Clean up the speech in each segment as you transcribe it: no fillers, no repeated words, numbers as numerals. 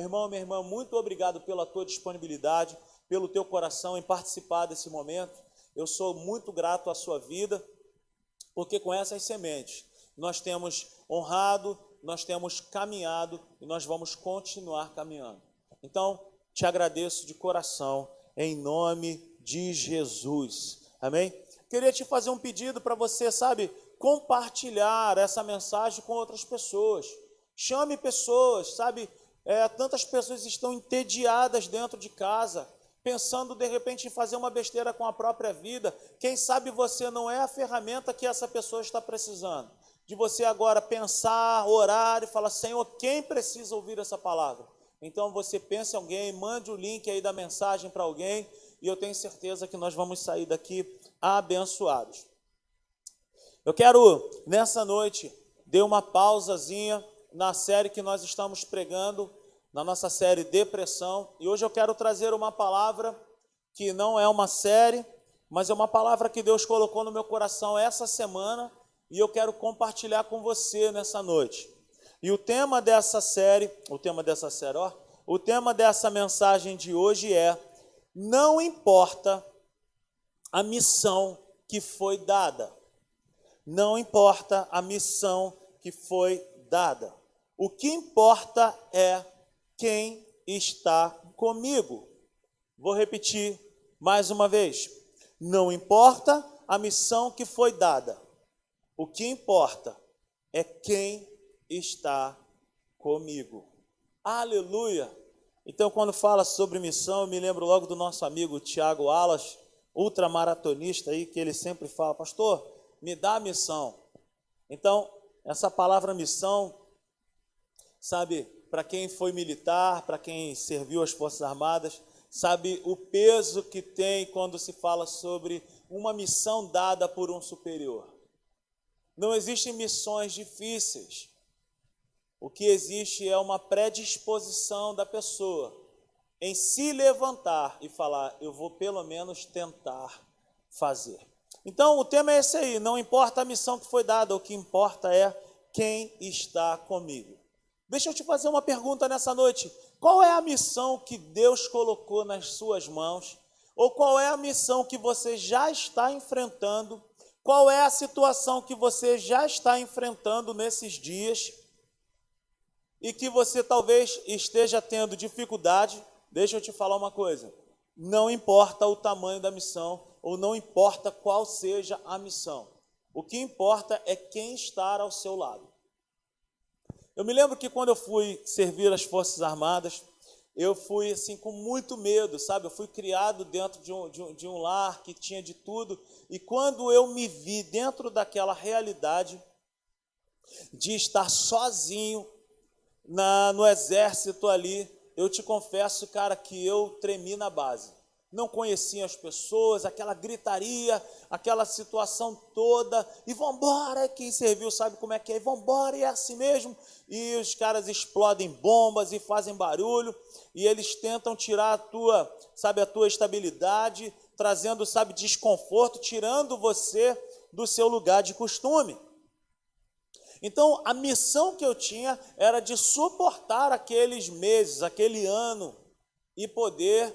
Meu irmão, minha irmã, muito obrigado pela tua disponibilidade, pelo teu coração em participar desse momento. Eu sou muito grato à sua vida, porque com essas sementes nós temos honrado, nós temos caminhado e nós vamos continuar caminhando. Então, te agradeço de coração, em nome de Jesus. Amém? Queria te fazer um pedido para você, compartilhar essa mensagem com outras pessoas. Chame pessoas, tantas pessoas estão entediadas dentro de casa, pensando de repente em fazer uma besteira com a própria vida. Quem sabe você não é a ferramenta que essa pessoa está precisando. De você agora pensar, orar e falar: Senhor, quem precisa ouvir essa palavra? Então você pense em alguém, mande o link aí da mensagem para alguém, e eu tenho certeza que nós vamos sair daqui abençoados. Eu quero, nessa noite, dar uma pausazinha na série que nós estamos pregando, na nossa série Depressão, e hoje eu quero trazer uma palavra que não é uma série, mas é uma palavra que Deus colocou no meu coração essa semana, e eu quero compartilhar com você nessa noite. E o tema dessa mensagem de hoje é: não importa a missão que foi dada. Não importa a missão que foi dada. O que importa é quem está comigo. Vou repetir mais uma vez. Não importa a missão que foi dada. O que importa é quem está comigo. Aleluia! Então, quando fala sobre missão, eu me lembro logo do nosso amigo Tiago Alas, ultramaratonista aí, que ele sempre fala: pastor, me dá a missão. Então, essa palavra missão, para quem foi militar, para quem serviu as Forças Armadas, sabe o peso que tem quando se fala sobre uma missão dada por um superior. Não existem missões difíceis. O que existe é uma predisposição da pessoa em se levantar e falar: eu vou pelo menos tentar fazer. Então, o tema é esse aí: não importa a missão que foi dada, o que importa é quem está comigo. Deixa eu te fazer uma pergunta nessa noite: qual é a missão que Deus colocou nas suas mãos? Ou qual é a missão que você já está enfrentando? Qual é a situação que você já está enfrentando nesses dias e que você talvez esteja tendo dificuldade? Deixa eu te falar uma coisa: não importa o tamanho da missão, ou não importa qual seja a missão. O que importa é quem está ao seu lado. Eu me lembro que quando eu fui servir as Forças Armadas, eu fui assim com muito medo, Eu fui criado dentro de um lar que tinha de tudo, e quando eu me vi dentro daquela realidade de estar sozinho no exército ali, eu te confesso, cara, que eu tremi na base. Não conhecia as pessoas, aquela gritaria, aquela situação toda, e vambora, quem serviu sabe como é que é, e vambora, e é assim mesmo, e os caras explodem bombas e fazem barulho, e eles tentam tirar a tua estabilidade, trazendo, desconforto, tirando você do seu lugar de costume. Então, a missão que eu tinha era de suportar aqueles meses, aquele ano, e poder,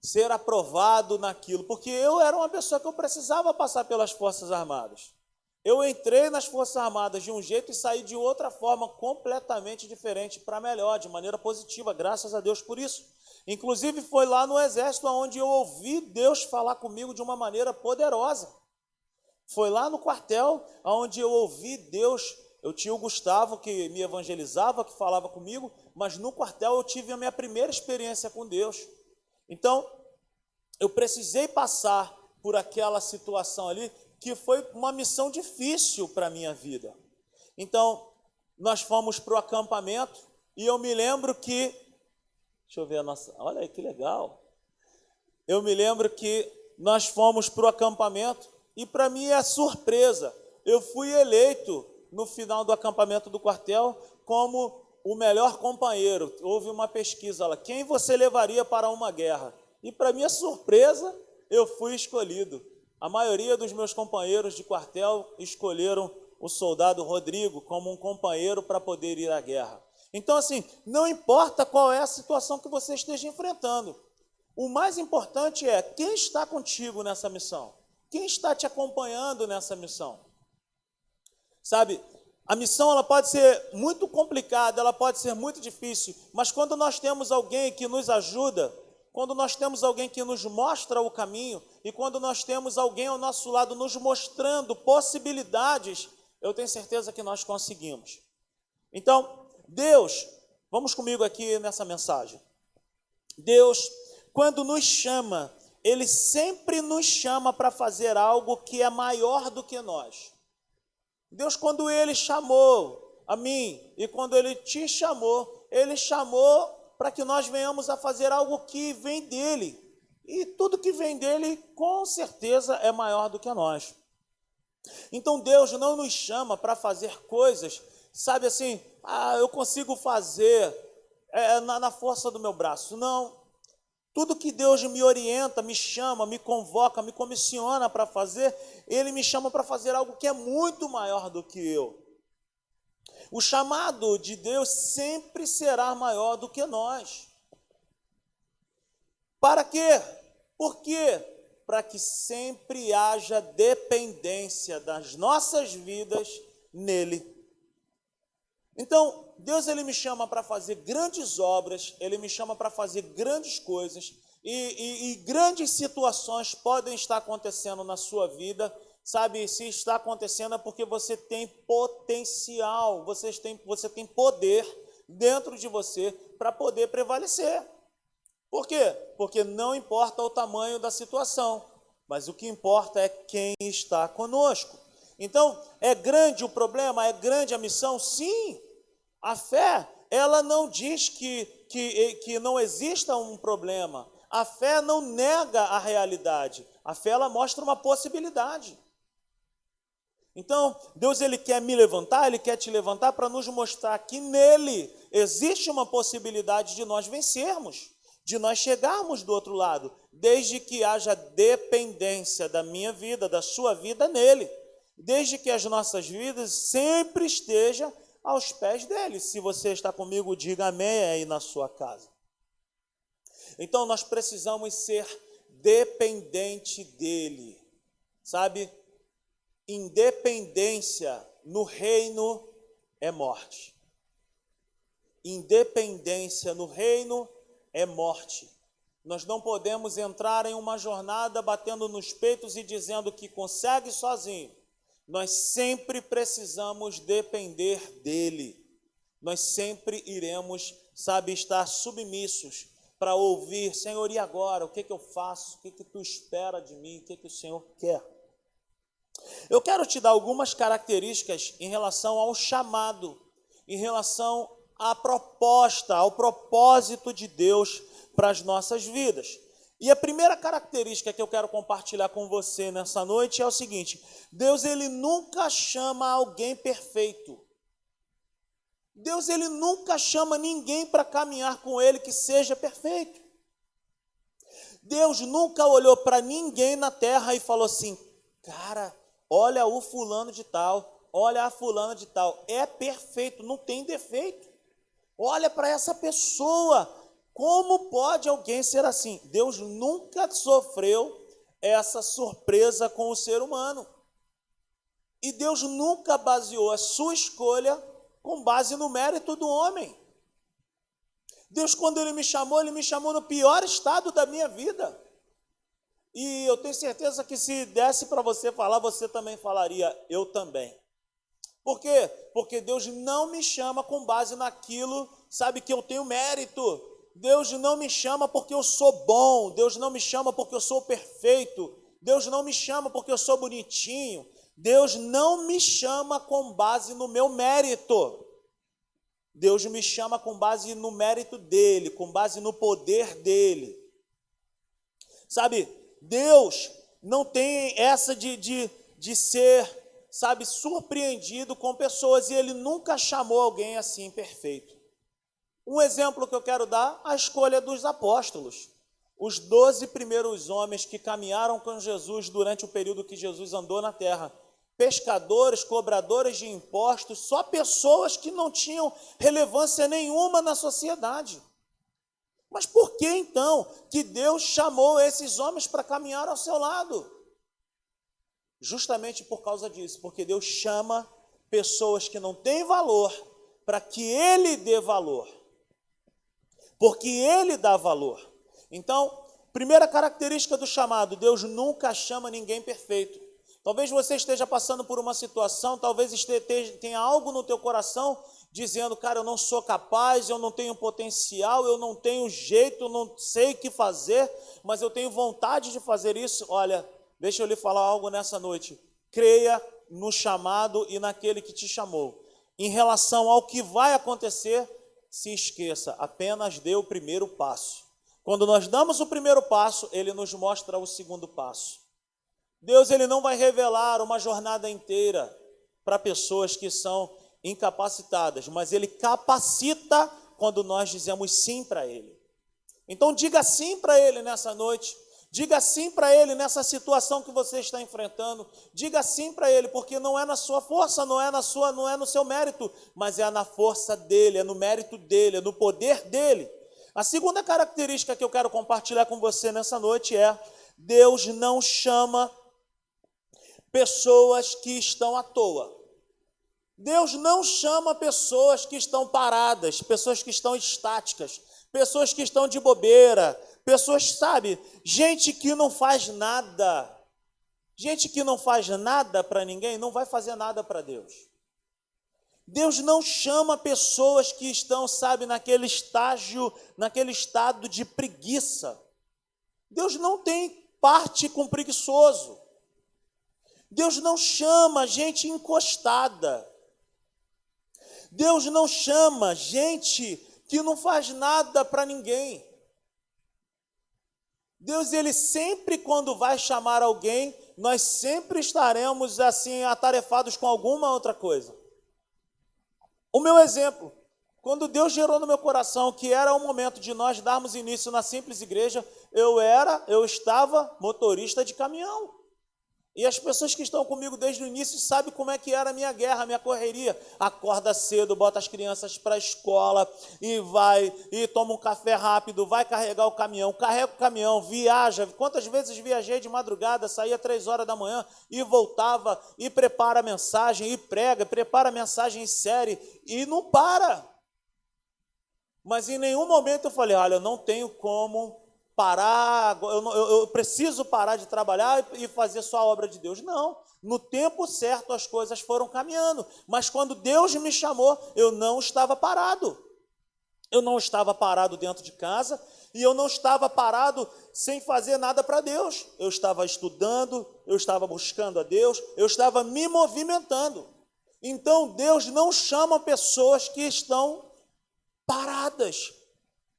ser aprovado naquilo, porque eu era uma pessoa que eu precisava passar pelas Forças Armadas. Eu entrei nas Forças Armadas de um jeito e saí de outra forma, completamente diferente, para melhor, de maneira positiva, graças a Deus por isso. Inclusive, foi lá no Exército onde eu ouvi Deus falar comigo de uma maneira poderosa. Foi lá no quartel onde eu ouvi Deus. Eu tinha o Gustavo que me evangelizava, que falava comigo, mas no quartel eu tive a minha primeira experiência com Deus. Então, eu precisei passar por aquela situação ali, que foi uma missão difícil para a minha vida. Então, nós fomos para o acampamento, e eu me lembro que... Deixa eu ver a nossa... Olha aí, que legal. Eu me lembro que nós fomos para o acampamento, e para mim é surpresa, eu fui eleito no final do acampamento do quartel como o melhor companheiro. Houve uma pesquisa lá: quem você levaria para uma guerra? E para minha surpresa, eu fui escolhido. A maioria dos meus companheiros de quartel escolheram o soldado Rodrigo como um companheiro para poder ir à guerra. Então, assim, não importa qual é a situação que você esteja enfrentando. O mais importante é quem está contigo nessa missão. Quem está te acompanhando nessa missão. Sabe, a missão ela pode ser muito complicada, ela pode ser muito difícil, mas quando nós temos alguém que nos ajuda, quando nós temos alguém que nos mostra o caminho, e quando nós temos alguém ao nosso lado nos mostrando possibilidades, eu tenho certeza que nós conseguimos. Então, Deus, vamos comigo aqui nessa mensagem. Deus, quando nos chama, Ele sempre nos chama para fazer algo que é maior do que nós. Deus, quando Ele chamou a mim e quando Ele te chamou, Ele chamou para que nós venhamos a fazer algo que vem dEle. E tudo que vem dEle, com certeza, é maior do que nós. Então, Deus não nos chama para fazer coisas, sabe assim, eu consigo fazer na força do meu braço. Não. Tudo que Deus me orienta, me chama, me convoca, me comissiona para fazer, Ele me chama para fazer algo que é muito maior do que eu. O chamado de Deus sempre será maior do que nós. Para quê? Por quê? Para que sempre haja dependência das nossas vidas nele. Então, Deus ele me chama para fazer grandes obras, Ele me chama para fazer grandes coisas, e grandes situações podem estar acontecendo na sua vida, sabe? Se está acontecendo é porque você tem potencial, você tem poder dentro de você para poder prevalecer. Por quê? Porque não importa o tamanho da situação, mas o que importa é quem está conosco. Então, é grande o problema, é grande a missão? Sim. A fé, ela não diz que não exista um problema. A fé não nega a realidade. A fé, ela mostra uma possibilidade. Então, Deus ele quer me levantar, Ele quer te levantar para nos mostrar que nele existe uma possibilidade de nós vencermos, de nós chegarmos do outro lado, desde que haja dependência da minha vida, da sua vida nele. Desde que as nossas vidas sempre estejam aos pés dele. Se você está comigo, diga amém aí na sua casa. Então, nós precisamos ser dependente dele, sabe? Independência no reino é morte. Independência no reino é morte. Nós não podemos entrar em uma jornada batendo nos peitos e dizendo que consegue sozinho. Nós sempre precisamos depender dele. Nós sempre iremos, sabe, estar submissos para ouvir, Senhor, e agora? O que eu faço? O que tu espera de mim? O que o Senhor quer? Eu quero te dar algumas características em relação ao chamado, em relação à proposta, ao propósito de Deus para as nossas vidas. E a primeira característica que eu quero compartilhar com você nessa noite é o seguinte: Deus ele nunca chama alguém perfeito. Deus ele nunca chama ninguém para caminhar com ele que seja perfeito. Deus nunca olhou para ninguém na terra e falou assim: cara, olha o fulano de tal, olha a fulana de tal, é perfeito, não tem defeito. Olha para essa pessoa, como pode alguém ser assim? Deus nunca sofreu essa surpresa com o ser humano. E Deus nunca baseou a sua escolha com base no mérito do homem. Deus, quando Ele me chamou no pior estado da minha vida. E eu tenho certeza que se desse para você falar, você também falaria, eu também. Por quê? Porque Deus não me chama com base naquilo, sabe, que eu tenho mérito. Deus não me chama porque eu sou bom. Deus não me chama porque eu sou perfeito. Deus não me chama porque eu sou bonitinho. Deus não me chama com base no meu mérito. Deus me chama com base no mérito dele, com base no poder dele. Sabe, Deus não tem essa de ser, sabe, surpreendido com pessoas, e ele nunca chamou alguém assim perfeito. Um exemplo que eu quero dar, a escolha dos apóstolos. Os 12 primeiros homens que caminharam com Jesus durante o período que Jesus andou na terra. pescadores, cobradores de impostos, só pessoas que não tinham relevância nenhuma na sociedade. Mas por que então que Deus chamou esses homens para caminhar ao seu lado? Justamente por causa disso, porque Deus chama pessoas que não têm valor para que Ele dê valor. Porque Ele dá valor. Então, primeira característica do chamado, Deus nunca chama ninguém perfeito. Talvez você esteja passando por uma situação, talvez tenha algo no teu coração dizendo, cara, eu não sou capaz, eu não tenho potencial, eu não tenho jeito, eu não sei o que fazer, mas eu tenho vontade de fazer isso. Olha, deixa eu lhe falar algo nessa noite. Creia no chamado e naquele que te chamou. Em relação ao que vai acontecer, se esqueça, apenas dê o primeiro passo. Quando nós damos o primeiro passo, Ele nos mostra o segundo passo. Deus, Ele não vai revelar uma jornada inteira para pessoas que são incapacitadas, mas Ele capacita quando nós dizemos sim para Ele. Então diga sim para Ele nessa noite, diga sim para Ele nessa situação que você está enfrentando, diga sim para Ele, porque não é na sua força, não é no seu mérito, mas é na força dEle, é no mérito dEle, é no poder dEle. A segunda característica que eu quero compartilhar com você nessa noite é: Deus não chama pessoas que estão à toa. Deus não chama pessoas que estão paradas, pessoas que estão estáticas, pessoas que estão de bobeira, pessoas, sabe, gente que não faz nada. Gente que não faz nada para ninguém não vai fazer nada para Deus. Deus não chama pessoas que estão, sabe, naquele estado de preguiça. Deus não tem parte com preguiçoso. Deus não chama gente encostada. Deus não chama gente que não faz nada para ninguém. Deus, Ele sempre, quando vai chamar alguém, nós sempre estaremos assim atarefados com alguma outra coisa. O meu exemplo, quando Deus gerou no meu coração que era o momento de nós darmos início na simples igreja, eu estava motorista de caminhão. E as pessoas que estão comigo desde o início sabem como é que era a minha guerra, a minha correria. Acorda cedo, bota as crianças para a escola e vai, e toma um café rápido, vai carregar o caminhão, carrega o caminhão, viaja. Quantas vezes viajei de madrugada, saía 3 horas da manhã e voltava, e prepara a mensagem, e prepara a mensagem em série, e não para. Mas em nenhum momento eu falei, olha, eu não tenho como parar, eu preciso parar de trabalhar e fazer só a obra de Deus. Não, no tempo certo as coisas foram caminhando, mas quando Deus me chamou, eu não estava parado. Eu não estava parado dentro de casa e eu não estava parado sem fazer nada para Deus. Eu estava estudando, eu estava buscando a Deus, eu estava me movimentando. Então Deus não chama pessoas que estão paradas,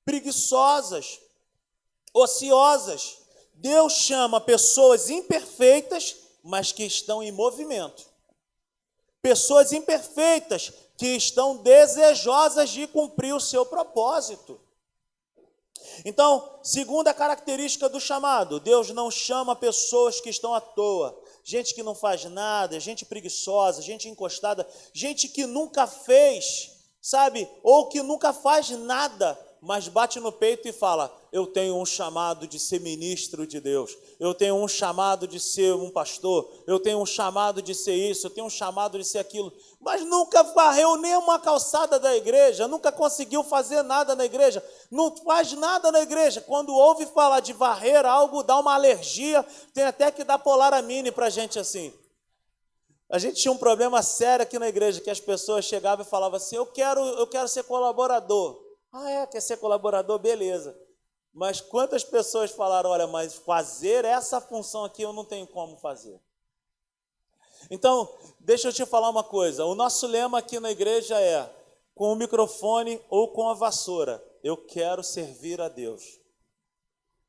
preguiçosas, ociosas. Deus chama pessoas imperfeitas, mas que estão em movimento. Pessoas imperfeitas que estão desejosas de cumprir o seu propósito. Então, segunda característica do chamado, Deus não chama pessoas que estão à toa, gente que não faz nada, gente preguiçosa, gente encostada, gente que nunca fez, sabe, ou que nunca faz nada, mas bate no peito e fala, eu tenho um chamado de ser ministro de Deus, eu tenho um chamado de ser um pastor, eu tenho um chamado de ser isso, eu tenho um chamado de ser aquilo, mas nunca varreu nem uma calçada da igreja, nunca conseguiu fazer nada na igreja, não faz nada na igreja. Quando ouve falar de varrer algo, dá uma alergia, tem até que dar Polaramine para a gente assim. A gente tinha um problema sério aqui na igreja, que as pessoas chegavam e falavam assim, eu quero ser colaborador. Ah, quer ser colaborador? Beleza. Mas quantas pessoas falaram, olha, mas fazer essa função aqui eu não tenho como fazer. Então, deixa eu te falar uma coisa, o nosso lema aqui na igreja é, com o microfone ou com a vassoura, eu quero servir a Deus.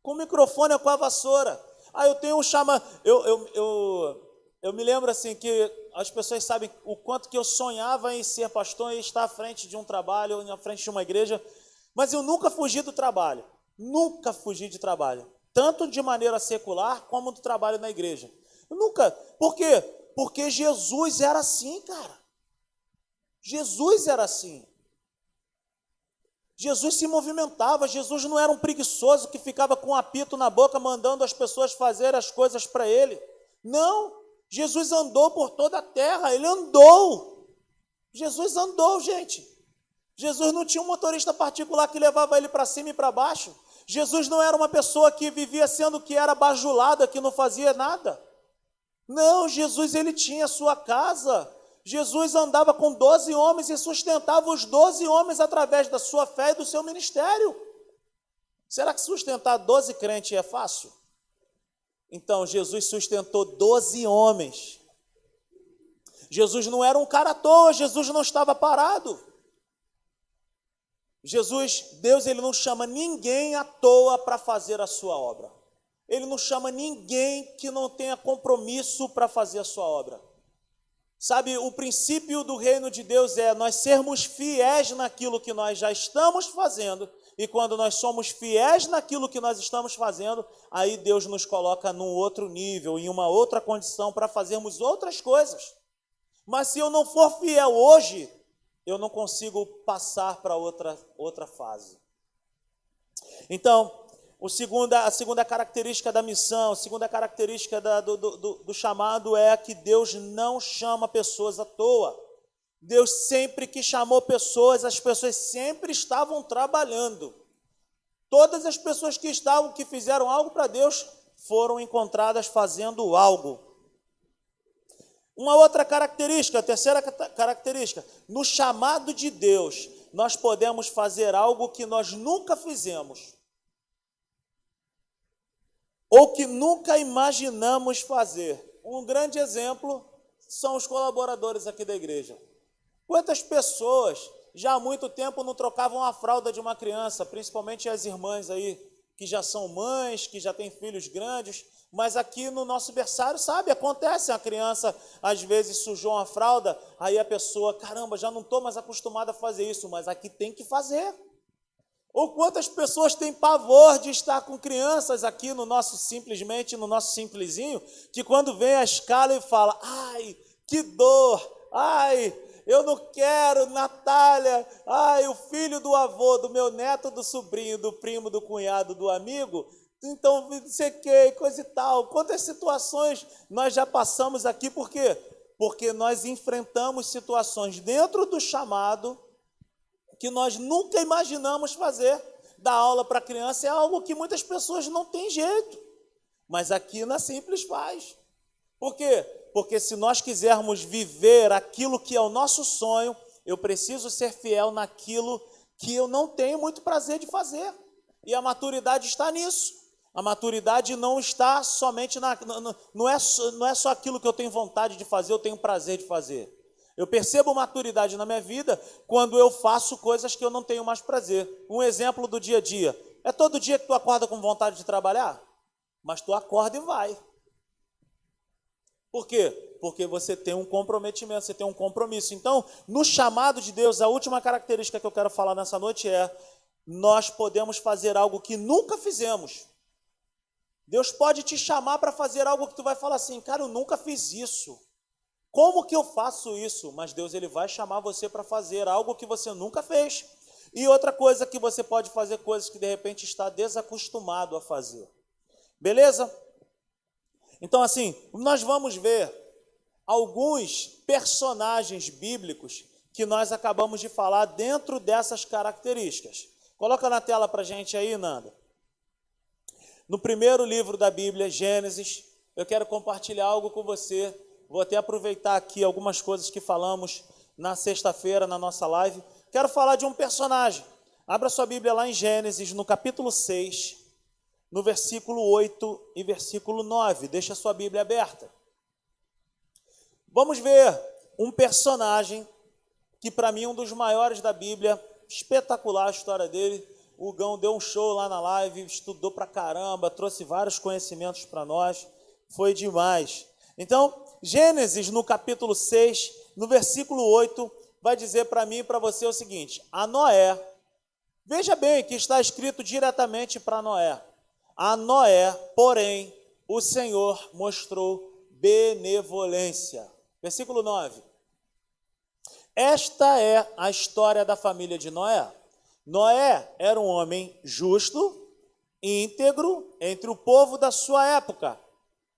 Com o microfone ou com a vassoura. Ah, eu tenho um chamado, eu me lembro assim que as pessoas sabem o quanto que eu sonhava em ser pastor e estar à frente de um trabalho, à frente de uma igreja, mas eu nunca fugi do trabalho, nunca fugi de trabalho, tanto de maneira secular como do trabalho na igreja. Eu nunca, por quê? Porque Jesus era assim, cara. Jesus era assim. Jesus se movimentava, Jesus não era um preguiçoso que ficava com um apito na boca mandando as pessoas fazer as coisas para ele. Não, Jesus andou por toda a terra, ele andou. Jesus andou, gente. Jesus não tinha um motorista particular que levava ele para cima e para baixo. Jesus não era uma pessoa que vivia sendo que era bajulada, que não fazia nada. Não, Jesus ele tinha a sua casa. Jesus andava com 12 homens e sustentava os 12 homens através da sua fé e do seu ministério. Será que sustentar 12 crentes é fácil? Então, Jesus sustentou 12 homens. Jesus não era um cara à toa, Jesus não estava parado. Deus, ele não chama ninguém à toa para fazer a sua obra. Ele não chama ninguém que não tenha compromisso para fazer a sua obra. Sabe, o princípio do reino de Deus é nós sermos fiéis naquilo que nós já estamos fazendo, e quando nós somos fiéis naquilo que nós estamos fazendo, aí Deus nos coloca num outro nível, em uma outra condição para fazermos outras coisas. Mas se eu não for fiel hoje, eu não consigo passar para outra fase. Então, a segunda característica da missão, a segunda característica do chamado é que Deus não chama pessoas à toa. Deus sempre que chamou pessoas, as pessoas sempre estavam trabalhando. Todas as pessoas que fizeram algo para Deus foram encontradas fazendo algo. Uma outra característica, a terceira característica, no chamado de Deus, nós podemos fazer algo que nós nunca fizemos, ou que nunca imaginamos fazer. Um grande exemplo são os colaboradores aqui da igreja. Quantas pessoas já há muito tempo não trocavam a fralda de uma criança, principalmente as irmãs aí, que já são mães, que já têm filhos grandes, mas aqui no nosso berçário, sabe, acontece, a criança às vezes sujou uma fralda, aí a pessoa, caramba, já não estou mais acostumada a fazer isso, mas aqui tem que fazer. Ou quantas pessoas têm pavor de estar com crianças aqui no nosso simplesinho, que quando vem a escala e fala, ai, que dor, ai, eu não quero, Natália, ai, o filho do avô, do meu neto, do sobrinho, do primo, do cunhado, do amigo, então, não sei o que, coisa e tal. Quantas situações nós já passamos aqui, por quê? Porque nós enfrentamos situações dentro do chamado que nós nunca imaginamos fazer. Dar aula para criança é algo que muitas pessoas não têm jeito, mas aqui na Simples faz. Por quê? Porque se nós quisermos viver aquilo que é o nosso sonho, eu preciso ser fiel naquilo que eu não tenho muito prazer de fazer. E a maturidade está nisso. A maturidade não está somente não é só aquilo que eu tenho vontade de fazer, eu tenho prazer de fazer. Eu percebo maturidade na minha vida quando eu faço coisas que eu não tenho mais prazer. Um exemplo do dia a dia. É todo dia que tu acorda com vontade de trabalhar? Mas tu acorda e vai. Por quê? Porque você tem um comprometimento, você tem um compromisso. Então, no chamado de Deus, a última característica que eu quero falar nessa noite é: nós podemos fazer algo que nunca fizemos. Deus pode te chamar para fazer algo que tu vai falar assim, cara, eu nunca fiz isso. Como que eu faço isso? Mas Deus, ele vai chamar você para fazer algo que você nunca fez. E outra coisa que você pode fazer, coisas que de repente está desacostumado a fazer. Beleza? Então, assim, nós vamos ver alguns personagens bíblicos que nós acabamos de falar dentro dessas características. Coloca na tela para a gente aí, Nanda. No primeiro livro da Bíblia, Gênesis, eu quero compartilhar algo com você. Vou até aproveitar aqui algumas coisas que falamos na sexta-feira, na nossa live. Quero falar de um personagem. Abra sua Bíblia lá em Gênesis, no capítulo 6, no versículo 8 e versículo 9. Deixa a sua Bíblia aberta. Vamos ver um personagem que para mim é um dos maiores da Bíblia, espetacular a história dele. O Gão deu um show lá na live, estudou pra caramba, trouxe vários conhecimentos para nós, foi demais. Então, Gênesis, no capítulo 6, no versículo 8, vai dizer para mim e para você o seguinte: a Noé, veja bem que está escrito diretamente para Noé. A Noé, porém, o Senhor mostrou benevolência. Versículo 9. Esta é a história da família de Noé. Noé era um homem justo, íntegro, entre o povo da sua época.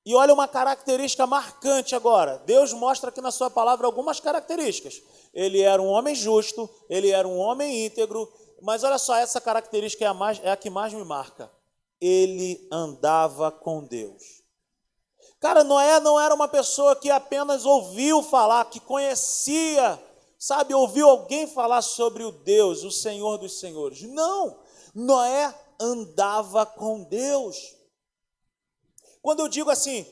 E olha uma característica marcante agora. Deus mostra aqui na sua palavra algumas características. Ele era um homem justo, ele era um homem íntegro, mas olha só, essa característica é a que mais me marca. Ele andava com Deus. Cara, Noé não era uma pessoa que apenas ouviu falar, que conhecia, sabe, ouviu alguém falar sobre o Deus, o Senhor dos Senhores. Não, Noé andava com Deus. Quando eu digo assim,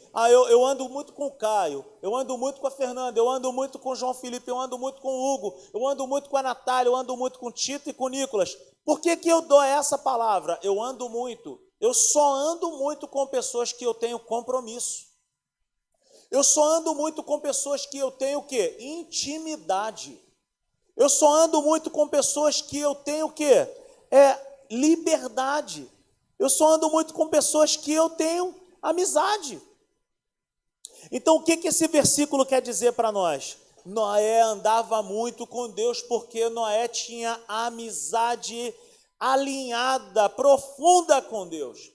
eu ando muito com o Caio, eu ando muito com a Fernanda, eu ando muito com o João Felipe, eu ando muito com o Hugo, eu ando muito com a Natália, eu ando muito com o Tito e com o Nicolas. Por que eu dou essa palavra? Eu ando muito. Eu só ando muito com pessoas que eu tenho compromisso. Eu só ando muito com pessoas que eu tenho o quê? Intimidade. Eu só ando muito com pessoas que eu tenho o quê? Liberdade. Eu só ando muito com pessoas que eu tenho amizade. Então, o que esse versículo quer dizer para nós? Noé andava muito com Deus porque Noé tinha amizade alinhada, profunda com Deus.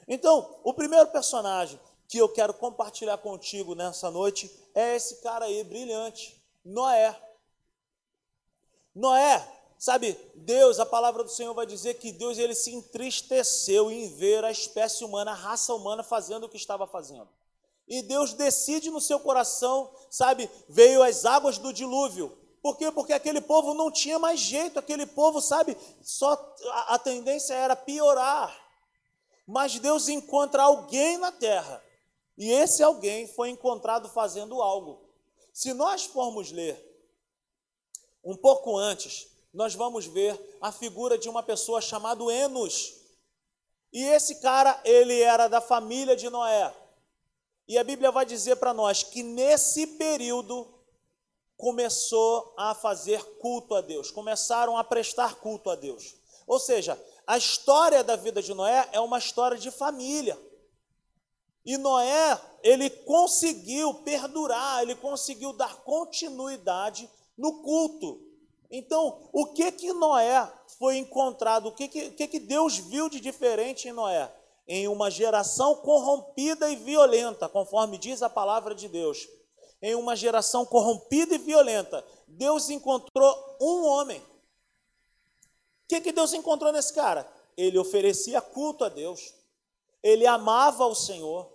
Então, o primeiro personagem que eu quero compartilhar contigo nessa noite é esse cara aí, brilhante, Noé. Noé, sabe, Deus, a palavra do Senhor vai dizer que Deus ele se entristeceu em ver a espécie humana, a raça humana fazendo o que estava fazendo. E Deus decide no seu coração, sabe, veio as águas do dilúvio. Por quê? Porque aquele povo não tinha mais jeito, aquele povo, sabe, só a tendência era piorar. Mas Deus encontra alguém na terra, e esse alguém foi encontrado fazendo algo. Se nós formos ler um pouco antes, nós vamos ver a figura de uma pessoa chamada Enos. E esse cara, ele era da família de Noé. E a Bíblia vai dizer para nós que nesse período começou a fazer culto a Deus, começaram a prestar culto a Deus. Ou seja, a história da vida de Noé é uma história de família. E Noé, ele conseguiu perdurar, ele conseguiu dar continuidade no culto. Então, o que Noé foi encontrado, o que Deus viu de diferente em Noé? Em uma geração corrompida e violenta, conforme diz a palavra de Deus. Em uma geração corrompida e violenta, Deus encontrou um homem. O que Deus encontrou nesse cara? Ele oferecia culto a Deus, ele amava o Senhor,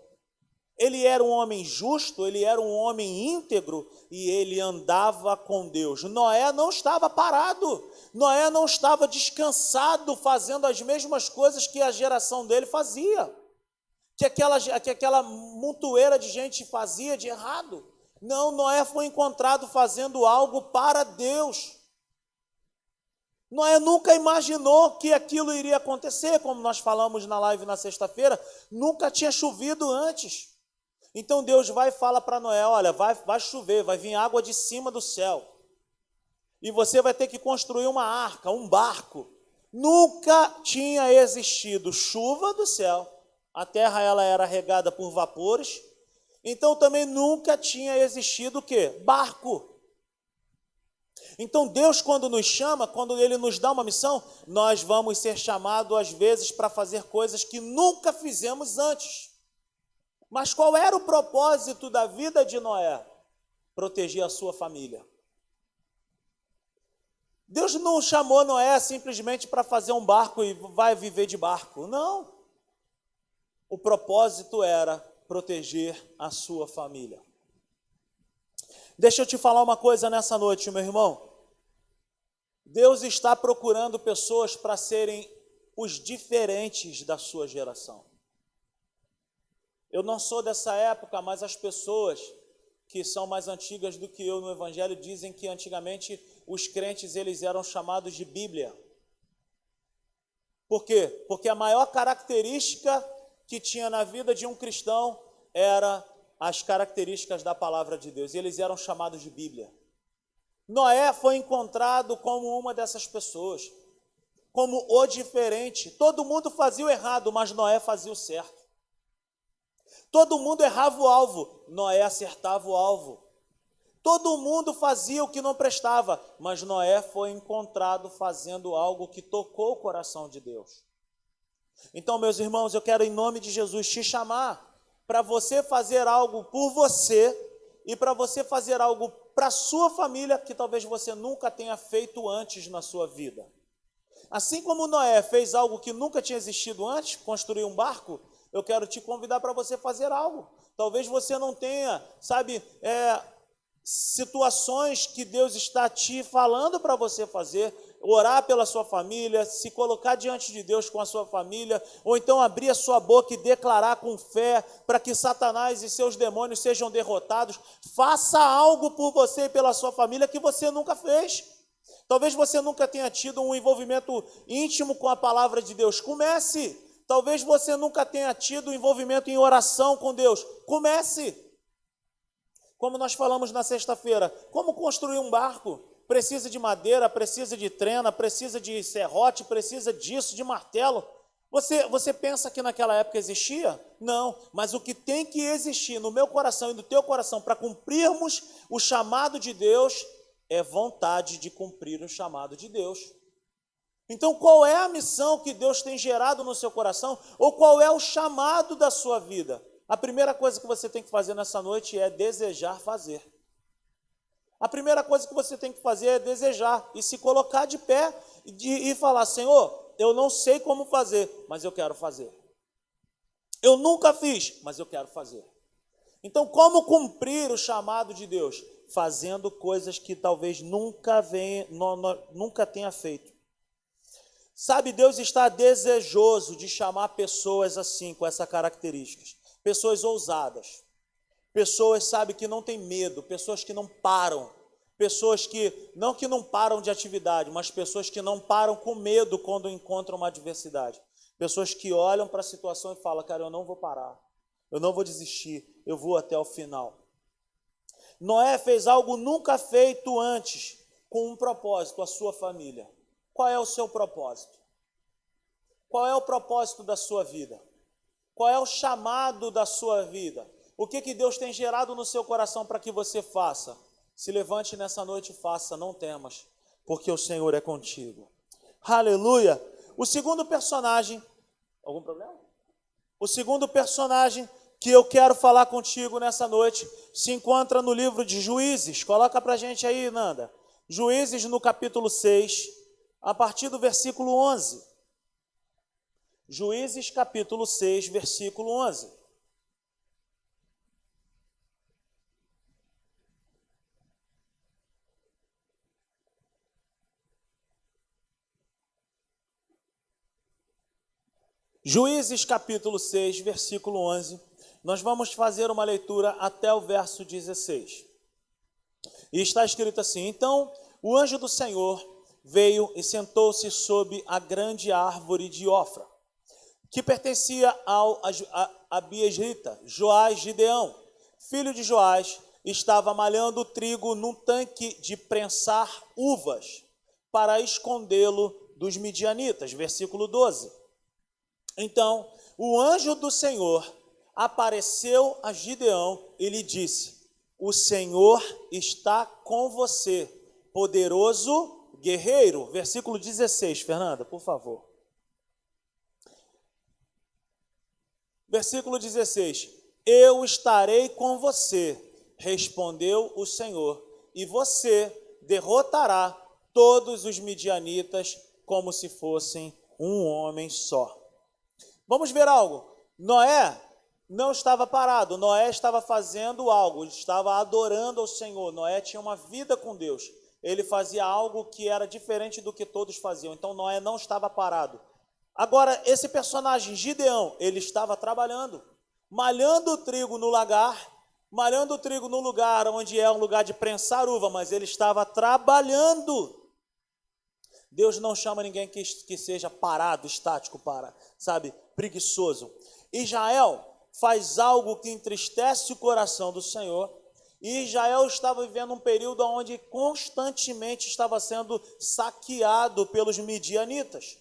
ele era um homem justo, ele era um homem íntegro e ele andava com Deus. Noé não estava parado, Noé não estava descansado fazendo as mesmas coisas que a geração dele fazia, que aquela montoeira de gente fazia de errado. Não, Noé foi encontrado fazendo algo para Deus. Noé nunca imaginou que aquilo iria acontecer, como nós falamos na live na sexta-feira, nunca tinha chovido antes. Então Deus vai e fala para Noé, olha, vai chover, vai vir água de cima do céu. E você vai ter que construir uma arca, um barco. Nunca tinha existido chuva do céu. A terra ela era regada por vapores. Então também nunca tinha existido o quê? Barco. Então Deus, quando nos chama, quando Ele nos dá uma missão, nós vamos ser chamados às vezes para fazer coisas que nunca fizemos antes. Mas qual era o propósito da vida de Noé? Proteger a sua família. Deus não chamou Noé simplesmente para fazer um barco e vai viver de barco. Não. O propósito era proteger a sua família. Deixa eu te falar uma coisa nessa noite, meu irmão. Deus está procurando pessoas para serem os diferentes da sua geração. Eu não sou dessa época, mas as pessoas que são mais antigas do que eu no Evangelho dizem que antigamente os crentes eles eram chamados de Bíblia. Por quê? Porque a maior característica que tinha na vida de um cristão era as características da palavra de Deus. E eles eram chamados de Bíblia. Noé foi encontrado como uma dessas pessoas, como o diferente. Todo mundo fazia o errado, mas Noé fazia o certo. Todo mundo errava o alvo, Noé acertava o alvo. Todo mundo fazia o que não prestava, mas Noé foi encontrado fazendo algo que tocou o coração de Deus. Então, meus irmãos, eu quero em nome de Jesus te chamar para você fazer algo por você e para você fazer algo para a sua família que talvez você nunca tenha feito antes na sua vida. Assim como Noé fez algo que nunca tinha existido antes, construir um barco, eu quero te convidar para você fazer algo. Talvez você não tenha, situações que Deus está te falando para você fazer, orar pela sua família, se colocar diante de Deus com a sua família, ou então abrir a sua boca e declarar com fé para que Satanás e seus demônios sejam derrotados. Faça algo por você e pela sua família que você nunca fez. Talvez você nunca tenha tido um envolvimento íntimo com a palavra de Deus. Comece. Talvez você nunca tenha tido um envolvimento em oração com Deus. Comece. Como nós falamos na sexta-feira, como construir um barco? Precisa de madeira, precisa de trena, precisa de serrote, precisa disso, de martelo. Você pensa que naquela época existia? Não, mas o que tem que existir no meu coração e no teu coração para cumprirmos o chamado de Deus é vontade de cumprir o chamado de Deus. Então, qual é a missão que Deus tem gerado no seu coração? Ou qual é o chamado da sua vida? A primeira coisa que você tem que fazer nessa noite é desejar fazer. A primeira coisa que você tem que fazer é desejar e se colocar de pé e falar: Senhor, eu não sei como fazer, mas eu quero fazer. Eu nunca fiz, mas eu quero fazer. Então, como cumprir o chamado de Deus? Fazendo coisas que talvez nunca tenha feito. Sabe, Deus está desejoso de chamar pessoas assim, com essas características. Pessoas ousadas, pessoas, sabe, que não têm medo, pessoas que não param, pessoas que não param de atividade, mas pessoas que não param com medo quando encontram uma adversidade. Pessoas que olham para a situação e falam: cara, eu não vou parar, eu não vou desistir, eu vou até o final. Noé fez algo nunca feito antes, com um propósito: a sua família. Qual é o seu propósito? Qual é o propósito da sua vida? Qual é o chamado da sua vida? O que Deus tem gerado no seu coração para que você faça? Se levante nessa noite e faça, não temas, porque o Senhor é contigo. Aleluia! O segundo personagem... Algum problema? O segundo personagem que eu quero falar contigo nessa noite se encontra no livro de Juízes. Coloca para a gente aí, Nanda. Juízes no capítulo 6, a partir do versículo 11. Juízes capítulo 6, versículo 11. Juízes capítulo 6, versículo 11. Nós vamos fazer uma leitura até o verso 16. E está escrito assim: Então o anjo do Senhor veio e sentou-se sob a grande árvore de Ofra, que pertencia ao Abiesrita. Joás Gideão, filho de Joás, estava malhando trigo num tanque de prensar uvas, para escondê-lo dos midianitas. Versículo 12. Então, o anjo do Senhor apareceu a Gideão e lhe disse: o Senhor está com você, poderoso guerreiro. Versículo 16, Fernanda, por favor. Versículo 16: eu estarei com você, respondeu o Senhor, e você derrotará todos os midianitas como se fossem um homem só. Vamos ver algo. Noé não estava parado, Noé estava fazendo algo, estava adorando ao Senhor. Noé tinha uma vida com Deus, ele fazia algo que era diferente do que todos faziam. Então Noé não estava parado. Agora, esse personagem, Gideão, ele estava trabalhando, malhando trigo no lagar, malhando trigo no lugar onde é um lugar de prensar uva, mas ele estava trabalhando. Deus não chama ninguém que seja parado, estático, preguiçoso. Israel faz algo que entristece o coração do Senhor, e Israel estava vivendo um período onde constantemente estava sendo saqueado pelos midianitas.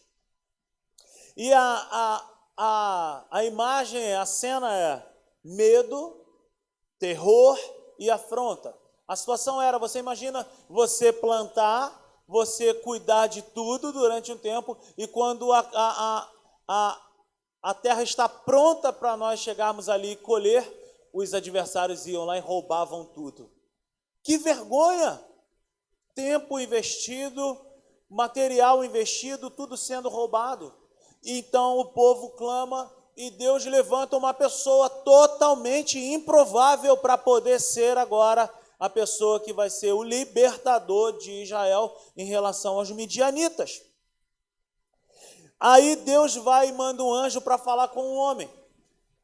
E a imagem, a cena é medo, terror e afronta. A situação era, você imagina você plantar, você cuidar de tudo durante um tempo, e quando a terra está pronta para nós chegarmos ali e colher, os adversários iam lá e roubavam tudo. Que vergonha! Tempo investido, material investido, tudo sendo roubado. Então o povo clama e Deus levanta uma pessoa totalmente improvável para poder ser agora a pessoa que vai ser o libertador de Israel em relação aos midianitas. Aí Deus vai e manda um anjo para falar com um homem.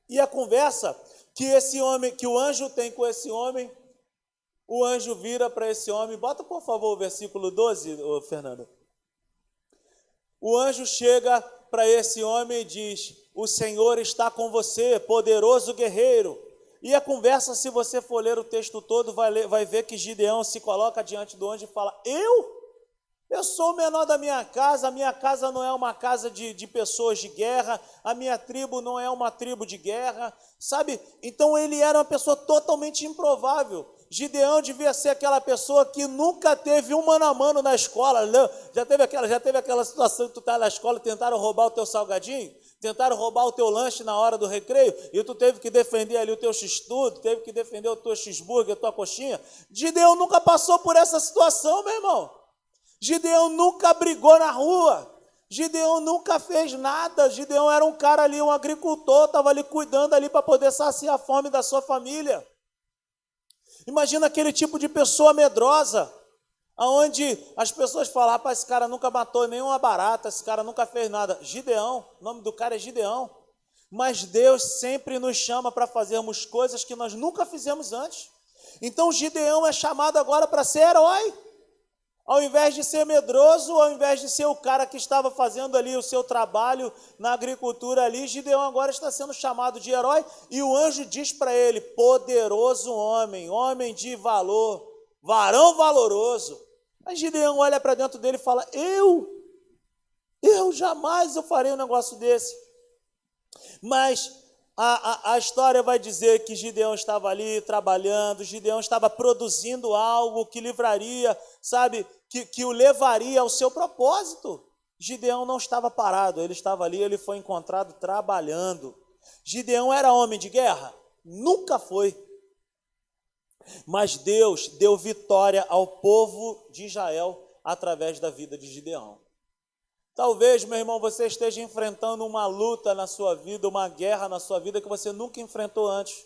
E a conversa que o anjo tem com esse homem, o anjo vira para esse homem. Bota, por favor, o versículo 12, Fernanda. O anjo chega para esse homem e diz: o Senhor está com você, poderoso guerreiro. E a conversa, se você for ler o texto todo, vai ver que Gideão se coloca diante do anjo e fala: Eu sou o menor da minha casa, a minha casa não é uma casa de pessoas de guerra, a minha tribo não é uma tribo de guerra, sabe? Então ele era uma pessoa totalmente improvável. Gideão devia ser aquela pessoa que nunca teve um mano a mano na escola. Já teve aquela situação que tu está na escola e tentaram roubar o teu salgadinho? Tentaram roubar o teu lanche na hora do recreio e tu teve que defender ali o teu x-tudo, teve que defender o teu cheeseburger, a tua coxinha. Gideão nunca passou por essa situação, meu irmão. Gideão nunca brigou na rua. Gideão nunca fez nada. Gideão era um cara ali, um agricultor, estava ali cuidando ali para poder saciar a fome da sua família. Imagina aquele tipo de pessoa medrosa, onde as pessoas falam: rapaz, esse cara nunca matou nenhuma barata, esse cara nunca fez nada. Gideão, o nome do cara é Gideão. Mas Deus sempre nos chama para fazermos coisas que nós nunca fizemos antes. Então Gideão é chamado agora para ser herói. Ao invés de ser medroso, ao invés de ser o cara que estava fazendo ali o seu trabalho na agricultura ali, Gideão agora está sendo chamado de herói, e o anjo diz para ele: poderoso homem, homem de valor, varão valoroso. Aí Gideão olha para dentro dele e fala: eu jamais farei um negócio desse. Mas a história vai dizer que Gideão estava ali trabalhando, Gideão estava produzindo algo que livraria, sabe, que o levaria ao seu propósito. Gideão não estava parado, ele estava ali, ele foi encontrado trabalhando. Gideão era homem de guerra? Nunca foi. Mas Deus deu vitória ao povo de Israel através da vida de Gideão. Talvez, meu irmão, você esteja enfrentando uma luta na sua vida, uma guerra na sua vida que você nunca enfrentou antes.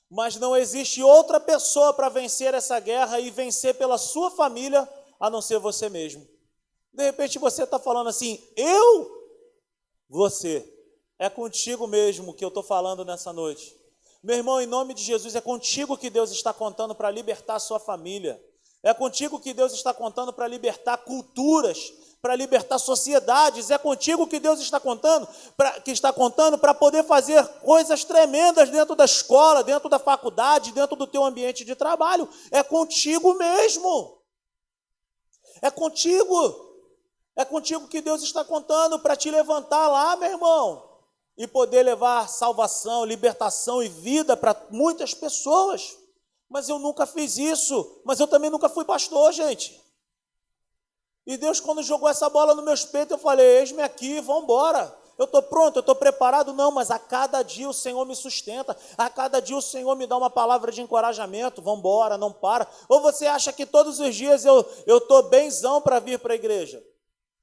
Mas não existe outra pessoa para vencer essa guerra e vencer pela sua família, a não ser você mesmo. De repente você está falando assim: você, é contigo mesmo que eu estou falando nessa noite. Meu irmão, em nome de Jesus, é contigo que Deus está contando para libertar a sua família. É contigo que Deus está contando para libertar culturas, para libertar sociedades. É contigo que Deus está contando para poder fazer coisas tremendas dentro da escola, dentro da faculdade, dentro do teu ambiente de trabalho. É contigo mesmo. É contigo que Deus está contando para te levantar lá, meu irmão, e poder levar salvação, libertação e vida para muitas pessoas. Mas eu nunca fiz isso, mas eu também nunca fui pastor, gente. E Deus, quando jogou essa bola no meus peitos, eu falei: eis-me aqui, vamos embora. Eu estou pronto, eu estou preparado? Não, mas a cada dia o Senhor me sustenta, a cada dia o Senhor me dá uma palavra de encorajamento. Vamos embora, não para. Ou você acha que todos os dias eu estou benzão para vir para a igreja?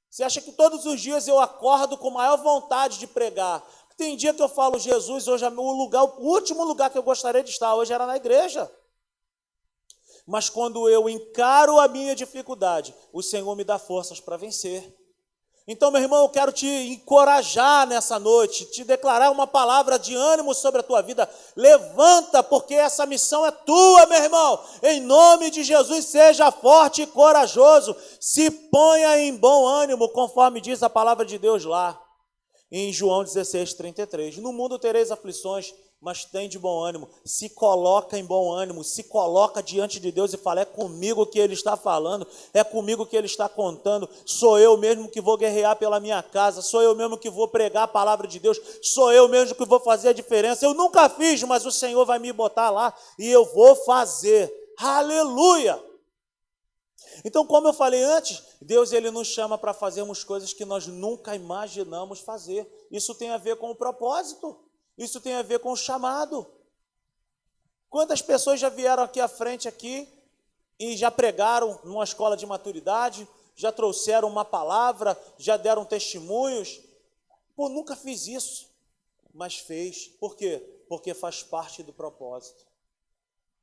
Você acha que todos os dias eu acordo com maior vontade de pregar? Tem dia que eu falo: Jesus, hoje o último lugar que eu gostaria de estar hoje era na igreja. Mas quando eu encaro a minha dificuldade, o Senhor me dá forças para vencer. Então, meu irmão, eu quero te encorajar nessa noite, te declarar uma palavra de ânimo sobre a tua vida. Levanta, porque essa missão é tua, meu irmão. Em nome de Jesus, seja forte e corajoso. Se ponha em bom ânimo, conforme diz a palavra de Deus lá, em João 16:33. No mundo tereis aflições, mas tem de bom ânimo. Se coloca em bom ânimo, se coloca diante de Deus e fala, é comigo que Ele está falando, é comigo que Ele está contando, sou eu mesmo que vou guerrear pela minha casa, sou eu mesmo que vou pregar a palavra de Deus, sou eu mesmo que vou fazer a diferença. Eu nunca fiz, mas o Senhor vai me botar lá e eu vou fazer. Aleluia! Então, como eu falei antes, Deus ele nos chama para fazermos coisas que nós nunca imaginamos fazer. Isso tem a ver com o propósito, isso tem a ver com o chamado. Quantas pessoas já vieram aqui à frente aqui e já pregaram numa escola de maturidade, já trouxeram uma palavra, já deram testemunhos? Pô, nunca fiz isso, mas fez. Por quê? Porque faz parte do propósito.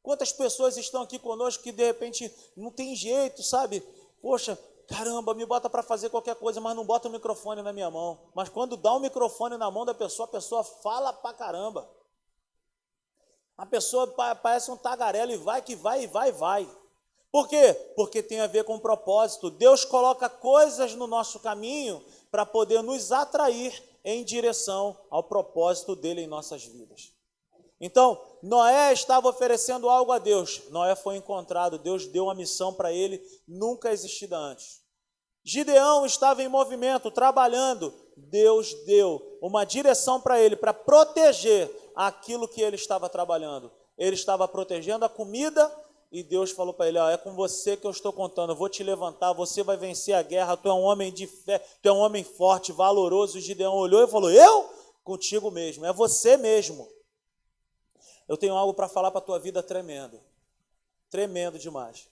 Quantas pessoas estão aqui conosco que de repente não tem jeito, sabe? Poxa, caramba, me bota para fazer qualquer coisa, mas não bota o microfone na minha mão. Mas quando dá o microfone na mão da pessoa, a pessoa fala pra caramba. A pessoa parece um tagarela e vai que vai, e vai, e vai. Por quê? Porque tem a ver com propósito. Deus coloca coisas no nosso caminho para poder nos atrair em direção ao propósito dele em nossas vidas. Então, Noé estava oferecendo algo a Deus. Noé foi encontrado, Deus deu uma missão para ele, nunca existida antes. Gideão estava em movimento, trabalhando. Deus deu uma direção para ele, para proteger aquilo que ele estava trabalhando. Ele estava protegendo a comida e Deus falou para ele, é com você que eu estou contando, eu vou te levantar, você vai vencer a guerra, tu é um homem de fé, tu é um homem forte, valoroso. Gideão olhou e falou, eu? Contigo mesmo, é você mesmo. Eu tenho algo para falar para a tua vida tremendo. Tremendo demais.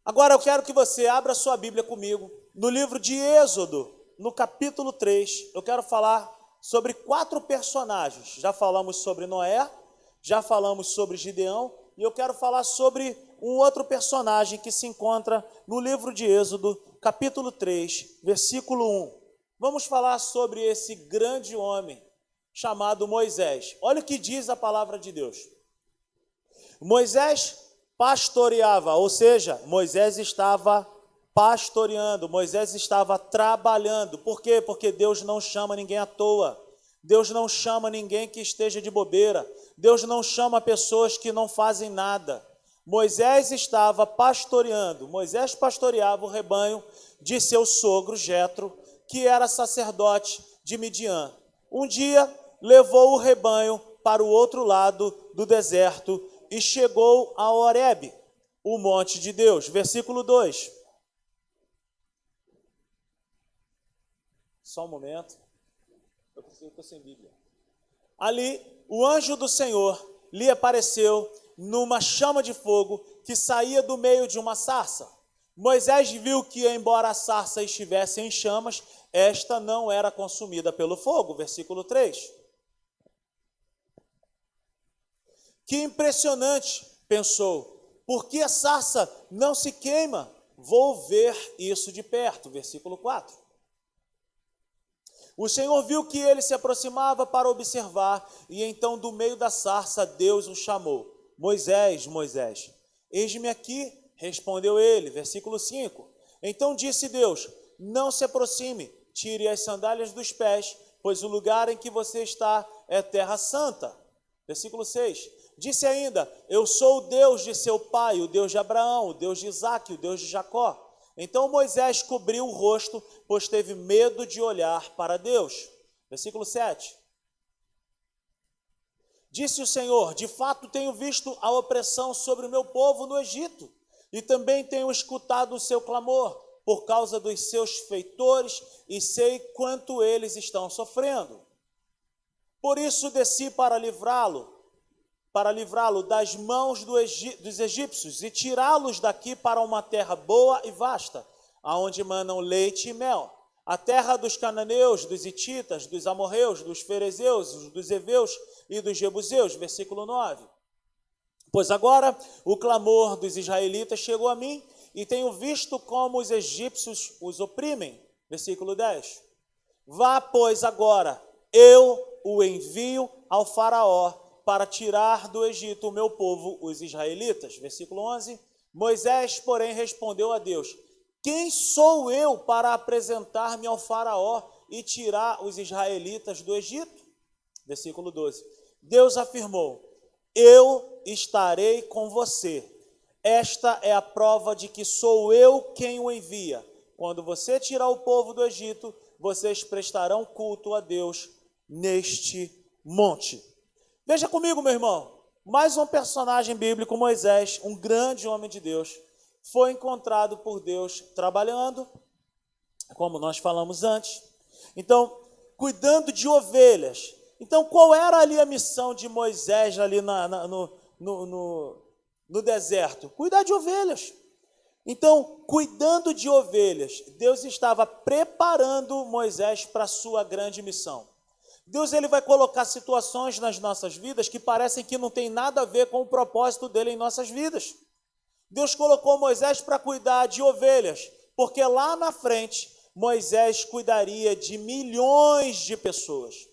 Agora eu quero que você abra sua Bíblia comigo. No livro de Êxodo, no capítulo 3, eu quero falar sobre 4 personagens. Já falamos sobre Noé, já falamos sobre Gideão, e eu quero falar sobre um outro personagem que se encontra no livro de Êxodo, capítulo 3, versículo 1. Vamos falar sobre esse grande homem chamado Moisés. Olha o que diz a palavra de Deus. Moisés pastoreava, ou seja, Moisés estava pastoreando, Moisés estava trabalhando. Por quê? Porque Deus não chama ninguém à toa. Deus não chama ninguém que esteja de bobeira. Deus não chama pessoas que não fazem nada. Moisés estava pastoreando. Moisés pastoreava o rebanho de seu sogro Jetro, que era sacerdote de Midian. Um dia levou o rebanho para o outro lado do deserto e chegou a Horebe, o monte de Deus. Versículo 2. Só um momento. Eu estou sem Bíblia. Ali, o anjo do Senhor lhe apareceu numa chama de fogo que saía do meio de uma sarça. Moisés viu que, embora a sarça estivesse em chamas, esta não era consumida pelo fogo. Versículo 3. Que impressionante, pensou, por que a sarça não se queima? Vou ver isso de perto. Versículo 4. O Senhor viu que ele se aproximava para observar, e então do meio da sarça Deus o chamou. Moisés, Moisés. Eis-me aqui, respondeu ele. Versículo 5. Então disse Deus, não se aproxime, tire as sandálias dos pés, pois o lugar em que você está é terra santa. Versículo 6. Disse ainda, eu sou o Deus de seu pai, o Deus de Abraão, o Deus de Isaque, o Deus de Jacó. Então Moisés cobriu o rosto, pois teve medo de olhar para Deus. Versículo 7. Disse o Senhor, de fato tenho visto a opressão sobre o meu povo no Egito, e também tenho escutado o seu clamor, por causa dos seus feitores, e sei quanto eles estão sofrendo. Por isso desci para livrá-lo das mãos dos egípcios e tirá-los daqui para uma terra boa e vasta, aonde manam leite e mel, a terra dos cananeus, dos hititas, dos amorreus, dos ferezeus, dos heveus e dos jebuseus. Versículo 9. Pois agora o clamor dos israelitas chegou a mim, e tenho visto como os egípcios os oprimem. Versículo 10. Vá, pois, agora, eu o envio ao faraó, para tirar do Egito o meu povo, os israelitas. Versículo 11. Moisés, porém, respondeu a Deus, quem sou eu para apresentar-me ao faraó e tirar os israelitas do Egito? Versículo 12. Deus afirmou: eu estarei com você. Esta é a prova de que sou eu quem o envia. Quando você tirar o povo do Egito, vocês prestarão culto a Deus neste monte. Veja comigo, meu irmão, mais um personagem bíblico, Moisés, um grande homem de Deus, foi encontrado por Deus trabalhando, como nós falamos antes. Então, cuidando de ovelhas. Então, qual era ali a missão de Moisés ali no deserto? Cuidar de ovelhas. Então, cuidando de ovelhas, Deus estava preparando Moisés para a sua grande missão. Deus ele vai colocar situações nas nossas vidas que parecem que não tem nada a ver com o propósito dele em nossas vidas. Deus colocou Moisés para cuidar de ovelhas, porque lá na frente, Moisés cuidaria de milhões de pessoas.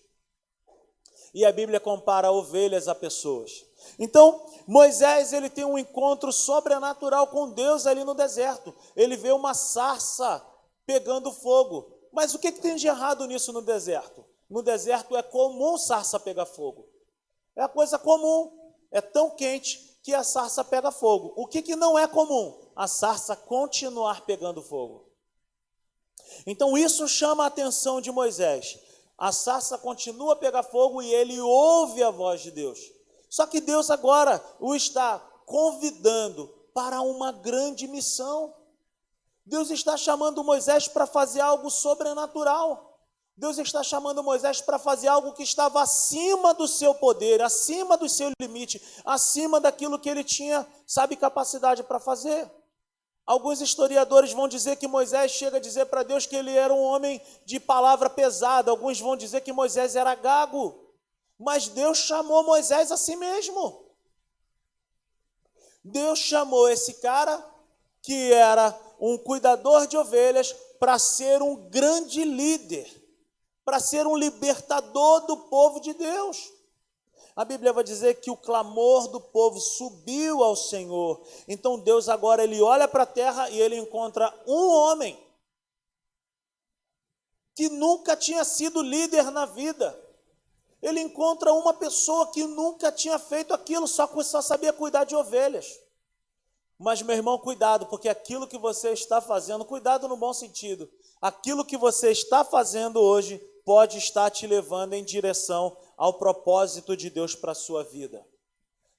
E a Bíblia compara ovelhas a pessoas. Então, Moisés ele tem um encontro sobrenatural com Deus ali no deserto. Ele vê uma sarça pegando fogo. Mas o que tem de errado nisso no deserto? No deserto é comum sarça pegar fogo. É a coisa comum. É tão quente que a sarça pega fogo. O que não é comum? A sarça continuar pegando fogo. Então isso chama a atenção de Moisés. A sarça continua a pegar fogo e ele ouve a voz de Deus. Só que Deus agora o está convidando para uma grande missão. Deus está chamando Moisés para fazer algo sobrenatural. Deus está chamando Moisés para fazer algo que estava acima do seu poder, acima do seu limite, acima daquilo que ele tinha, capacidade para fazer. Alguns historiadores vão dizer que Moisés chega a dizer para Deus que ele era um homem de palavra pesada. Alguns vão dizer que Moisés era gago. Mas Deus chamou Moisés a si mesmo. Deus chamou esse cara, que era um cuidador de ovelhas, para ser um grande líder, para ser um libertador do povo de Deus. A Bíblia vai dizer que o clamor do povo subiu ao Senhor. Então Deus agora ele olha para a terra e ele encontra um homem que nunca tinha sido líder na vida. Ele encontra uma pessoa que nunca tinha feito aquilo, só sabia cuidar de ovelhas. Mas, meu irmão, cuidado, porque aquilo que você está fazendo, cuidado no bom sentido, aquilo que você está fazendo hoje pode estar te levando em direção ao propósito de Deus para a sua vida.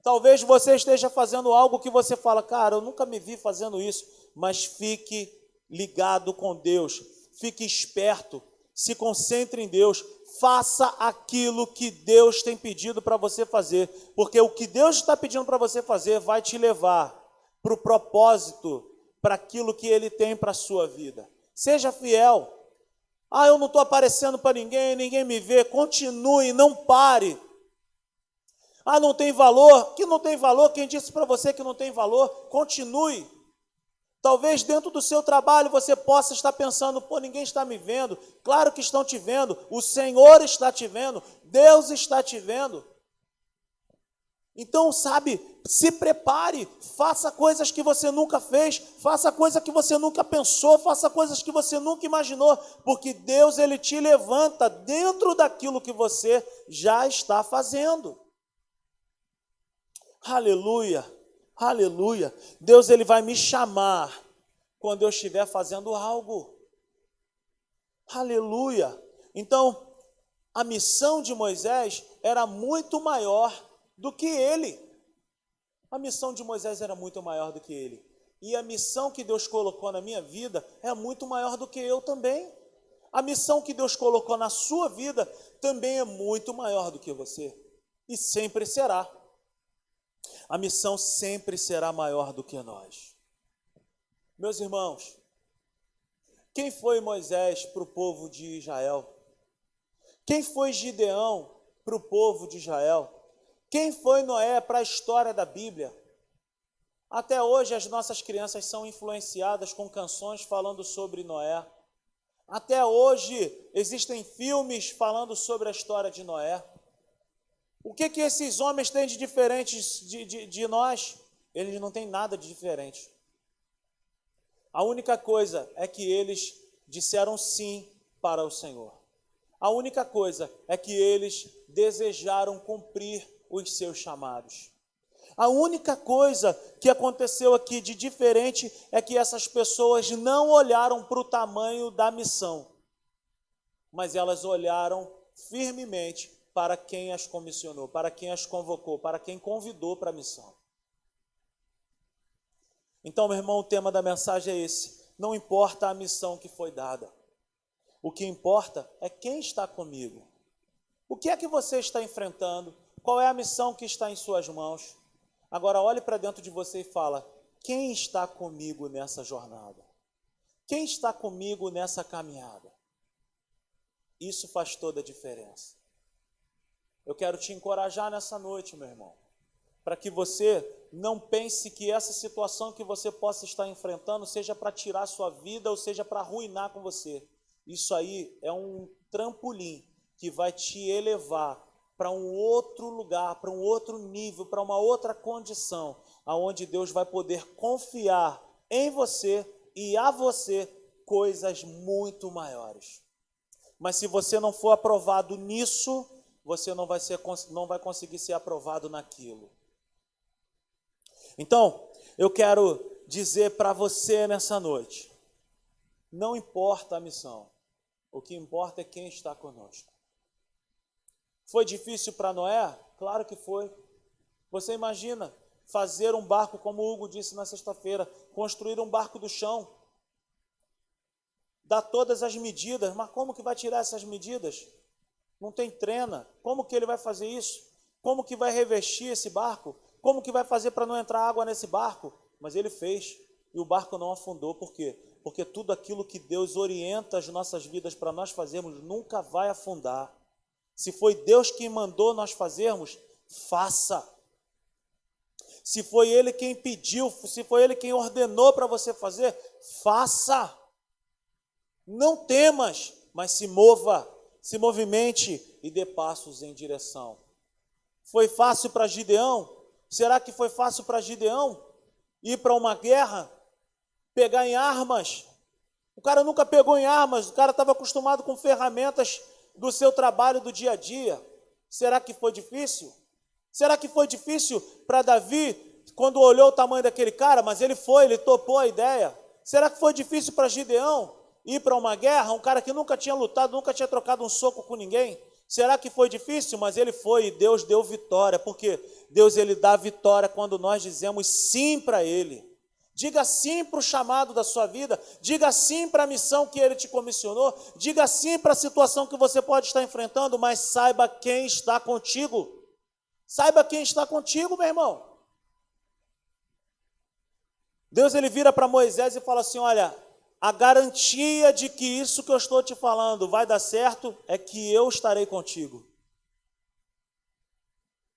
Talvez você esteja fazendo algo que você fala, cara, eu nunca me vi fazendo isso, mas fique ligado com Deus, fique esperto, se concentre em Deus, faça aquilo que Deus tem pedido para você fazer, porque o que Deus está pedindo para você fazer vai te levar para o propósito, para aquilo que Ele tem para a sua vida. Seja fiel. Eu não estou aparecendo para ninguém, ninguém me vê. Continue, não pare. Não tem valor? Que não tem valor? Quem disse para você que não tem valor? Continue. Talvez dentro do seu trabalho você possa estar pensando, ninguém está me vendo. Claro que estão te vendo, o Senhor está te vendo, Deus está te vendo. Então, se prepare, faça coisas que você nunca fez, faça coisas que você nunca pensou, faça coisas que você nunca imaginou, porque Deus ele te levanta dentro daquilo que você já está fazendo. Aleluia, aleluia. Deus ele vai me chamar quando eu estiver fazendo algo. Aleluia. Então, a missão de Moisés era muito maior do que ele. A missão de Moisés era muito maior do que ele. E a missão que Deus colocou na minha vida é muito maior do que eu também. A missão que Deus colocou na sua vida também é muito maior do que você. E sempre será. A missão sempre será maior do que nós. Meus irmãos, quem foi Moisés para o povo de Israel? Quem foi Gideão para o povo de Israel? Quem foi Noé para a história da Bíblia? Até hoje as nossas crianças são influenciadas com canções falando sobre Noé. Até hoje existem filmes falando sobre a história de Noé. O que esses homens têm de diferente de nós? Eles não têm nada de diferente. A única coisa é que eles disseram sim para o Senhor. A única coisa é que eles desejaram cumprir os seus chamados. A única coisa que aconteceu aqui de diferente é que essas pessoas não olharam para o tamanho da missão, mas elas olharam firmemente para quem as comissionou, para quem as convocou, para quem convidou para a missão. Então, meu irmão, o tema da mensagem é esse: não importa a missão que foi dada, o que importa é quem está comigo. O que é que você está enfrentando? Qual é a missão que está em suas mãos? Agora olhe para dentro de você e fala: quem está comigo nessa jornada? Quem está comigo nessa caminhada? Isso faz toda a diferença. Eu quero te encorajar nessa noite, meu irmão, para que você não pense que essa situação que você possa estar enfrentando seja para tirar sua vida ou seja para arruinar com você. Isso aí é um trampolim que vai te elevar para um outro lugar, para um outro nível, para uma outra condição, aonde Deus vai poder confiar em você e a você coisas muito maiores. Mas se você não for aprovado nisso, você não vai conseguir ser aprovado naquilo. Então, eu quero dizer para você nessa noite: não importa a missão, o que importa é quem está conosco. Foi difícil para Noé? Claro que foi. Você imagina fazer um barco, como o Hugo disse na sexta-feira, construir um barco do chão, dar todas as medidas, mas como que vai tirar essas medidas? Não tem trena. Como que ele vai fazer isso? Como que vai revestir esse barco? Como que vai fazer para não entrar água nesse barco? Mas ele fez, e o barco não afundou. Por quê? Porque tudo aquilo que Deus orienta as nossas vidas para nós fazermos nunca vai afundar. Se foi Deus quem mandou nós fazermos, faça. Se foi Ele quem pediu, se foi Ele quem ordenou para você fazer, faça. Não temas, mas se mova, se movimente e dê passos em direção. Foi fácil para Gideão? Será que foi fácil para Gideão ir para uma guerra, pegar em armas? O cara nunca pegou em armas, o cara estava acostumado com ferramentas do seu trabalho do dia a dia. Será que foi difícil? Será que foi difícil para Davi quando olhou o tamanho daquele cara? Mas ele topou a ideia. Será que foi difícil para Gideão ir para uma guerra? Um cara que nunca tinha lutado, nunca tinha trocado um soco com ninguém. Será que foi difícil? Mas ele foi e Deus deu vitória. Porque Deus ele dá vitória quando nós dizemos sim para Ele. Diga sim para o chamado da sua vida, diga sim para a missão que Ele te comissionou, diga sim para a situação que você pode estar enfrentando, mas saiba quem está contigo. Saiba quem está contigo, meu irmão. Deus ele vira para Moisés e fala assim: olha, a garantia de que isso que eu estou te falando vai dar certo é que eu estarei contigo.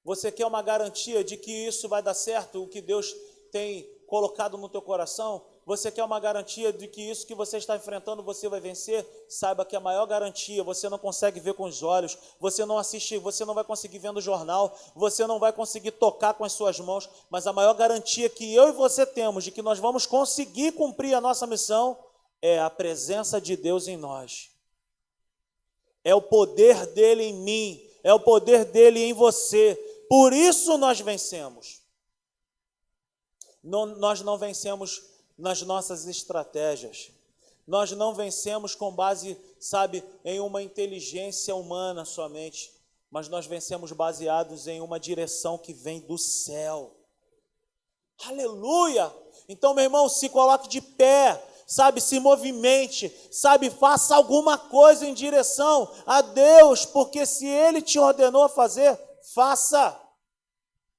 Você quer uma garantia de que isso vai dar certo, o que Deus tem colocado no teu coração? Você quer uma garantia de que isso que você está enfrentando você vai vencer? Saiba que a maior garantia você não consegue ver com os olhos, você não assiste, você não vai conseguir ver no jornal, você não vai conseguir tocar com as suas mãos, mas a maior garantia que eu e você temos de que nós vamos conseguir cumprir a nossa missão é a presença de Deus em nós. É o poder dele em mim, é o poder dele em você. Por isso nós vencemos. Nós não vencemos nas nossas estratégias. Nós não vencemos com base, em uma inteligência humana somente, mas nós vencemos baseados em uma direção que vem do céu. Aleluia! Então, meu irmão, se coloque de pé, se movimente, faça alguma coisa em direção a Deus, porque se Ele te ordenou a fazer, faça.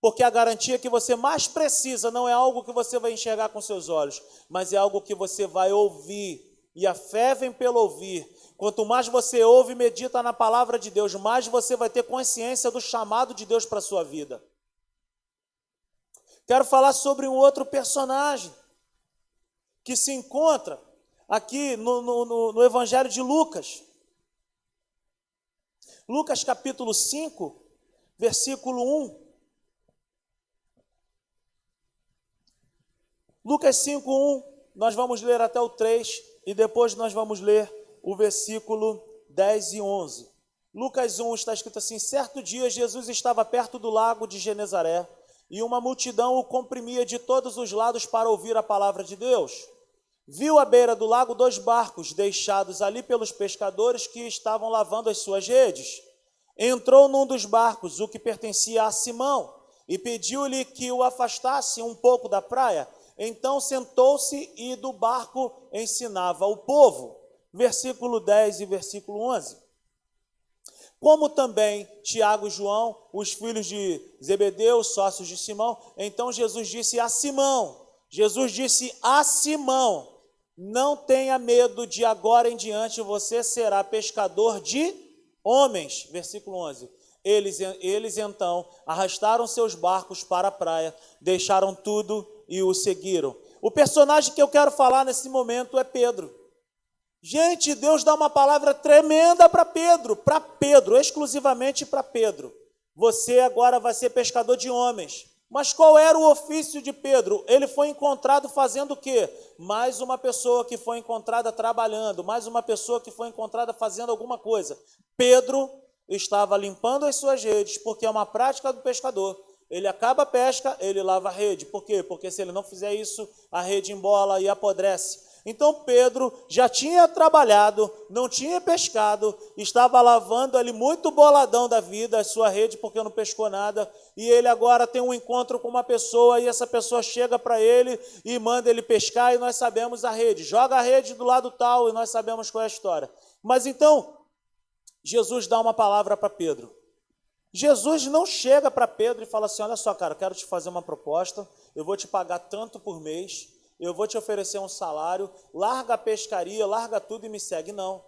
Porque a garantia que você mais precisa não é algo que você vai enxergar com seus olhos, mas é algo que você vai ouvir. E a fé vem pelo ouvir. Quanto mais você ouve e medita na palavra de Deus, mais você vai ter consciência do chamado de Deus para a sua vida. Quero falar sobre um outro personagem que se encontra aqui no Evangelho de Lucas. Lucas capítulo 5, versículo 1. Lucas 5:1, nós vamos ler até o 3 e depois nós vamos ler o versículo 10 e 11. Lucas 1 está escrito assim: certo dia Jesus estava perto do lago de Genezaré e uma multidão o comprimia de todos os lados para ouvir a palavra de Deus. Viu à beira do lago 2 barcos deixados ali pelos pescadores que estavam lavando as suas redes. Entrou num dos barcos, o que pertencia a Simão, e pediu-lhe que o afastasse um pouco da praia. Então sentou-se e do barco ensinava o povo. Versículo 10 e versículo 11. Como também Tiago e João, os filhos de Zebedeu, sócios de Simão, então Jesus disse a Simão, não tenha medo, de agora em diante você será pescador de homens. Versículo 11. Eles então arrastaram seus barcos para a praia, deixaram tudo e o seguiram. O personagem que eu quero falar nesse momento é Pedro. Gente, Deus dá uma palavra tremenda para Pedro, exclusivamente para Pedro. Você agora vai ser pescador de homens. Mas qual era o ofício de Pedro? Ele foi encontrado fazendo o quê? Mais uma pessoa que foi encontrada trabalhando, mais uma pessoa que foi encontrada fazendo alguma coisa. Pedro estava limpando as suas redes, porque é uma prática do pescador. Ele acaba a pesca, ele lava a rede. Por quê? Porque se ele não fizer isso, a rede embola e apodrece. Então Pedro já tinha trabalhado, não tinha pescado, estava lavando ali muito boladão da vida a sua rede porque não pescou nada, e ele agora tem um encontro com uma pessoa e essa pessoa chega para ele e manda ele pescar e nós sabemos a rede, joga a rede do lado tal e nós sabemos qual é a história. Mas então, Jesus dá uma palavra para Pedro. Jesus não chega para Pedro e fala assim: olha só, cara, eu quero te fazer uma proposta, eu vou te pagar tanto por mês, eu vou te oferecer um salário, larga a pescaria, larga tudo e me segue. Não.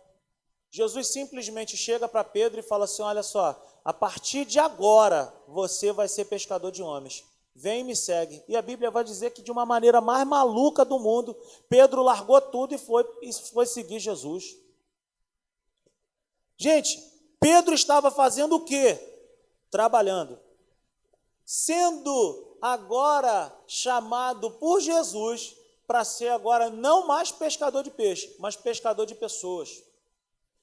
Jesus simplesmente chega para Pedro e fala assim: olha só, a partir de agora você vai ser pescador de homens. Vem e me segue. E a Bíblia vai dizer que de uma maneira mais maluca do mundo, Pedro largou tudo e foi seguir Jesus. Gente, Pedro estava fazendo o quê? Trabalhando. Sendo agora chamado por Jesus para ser agora não mais pescador de peixe, mas pescador de pessoas.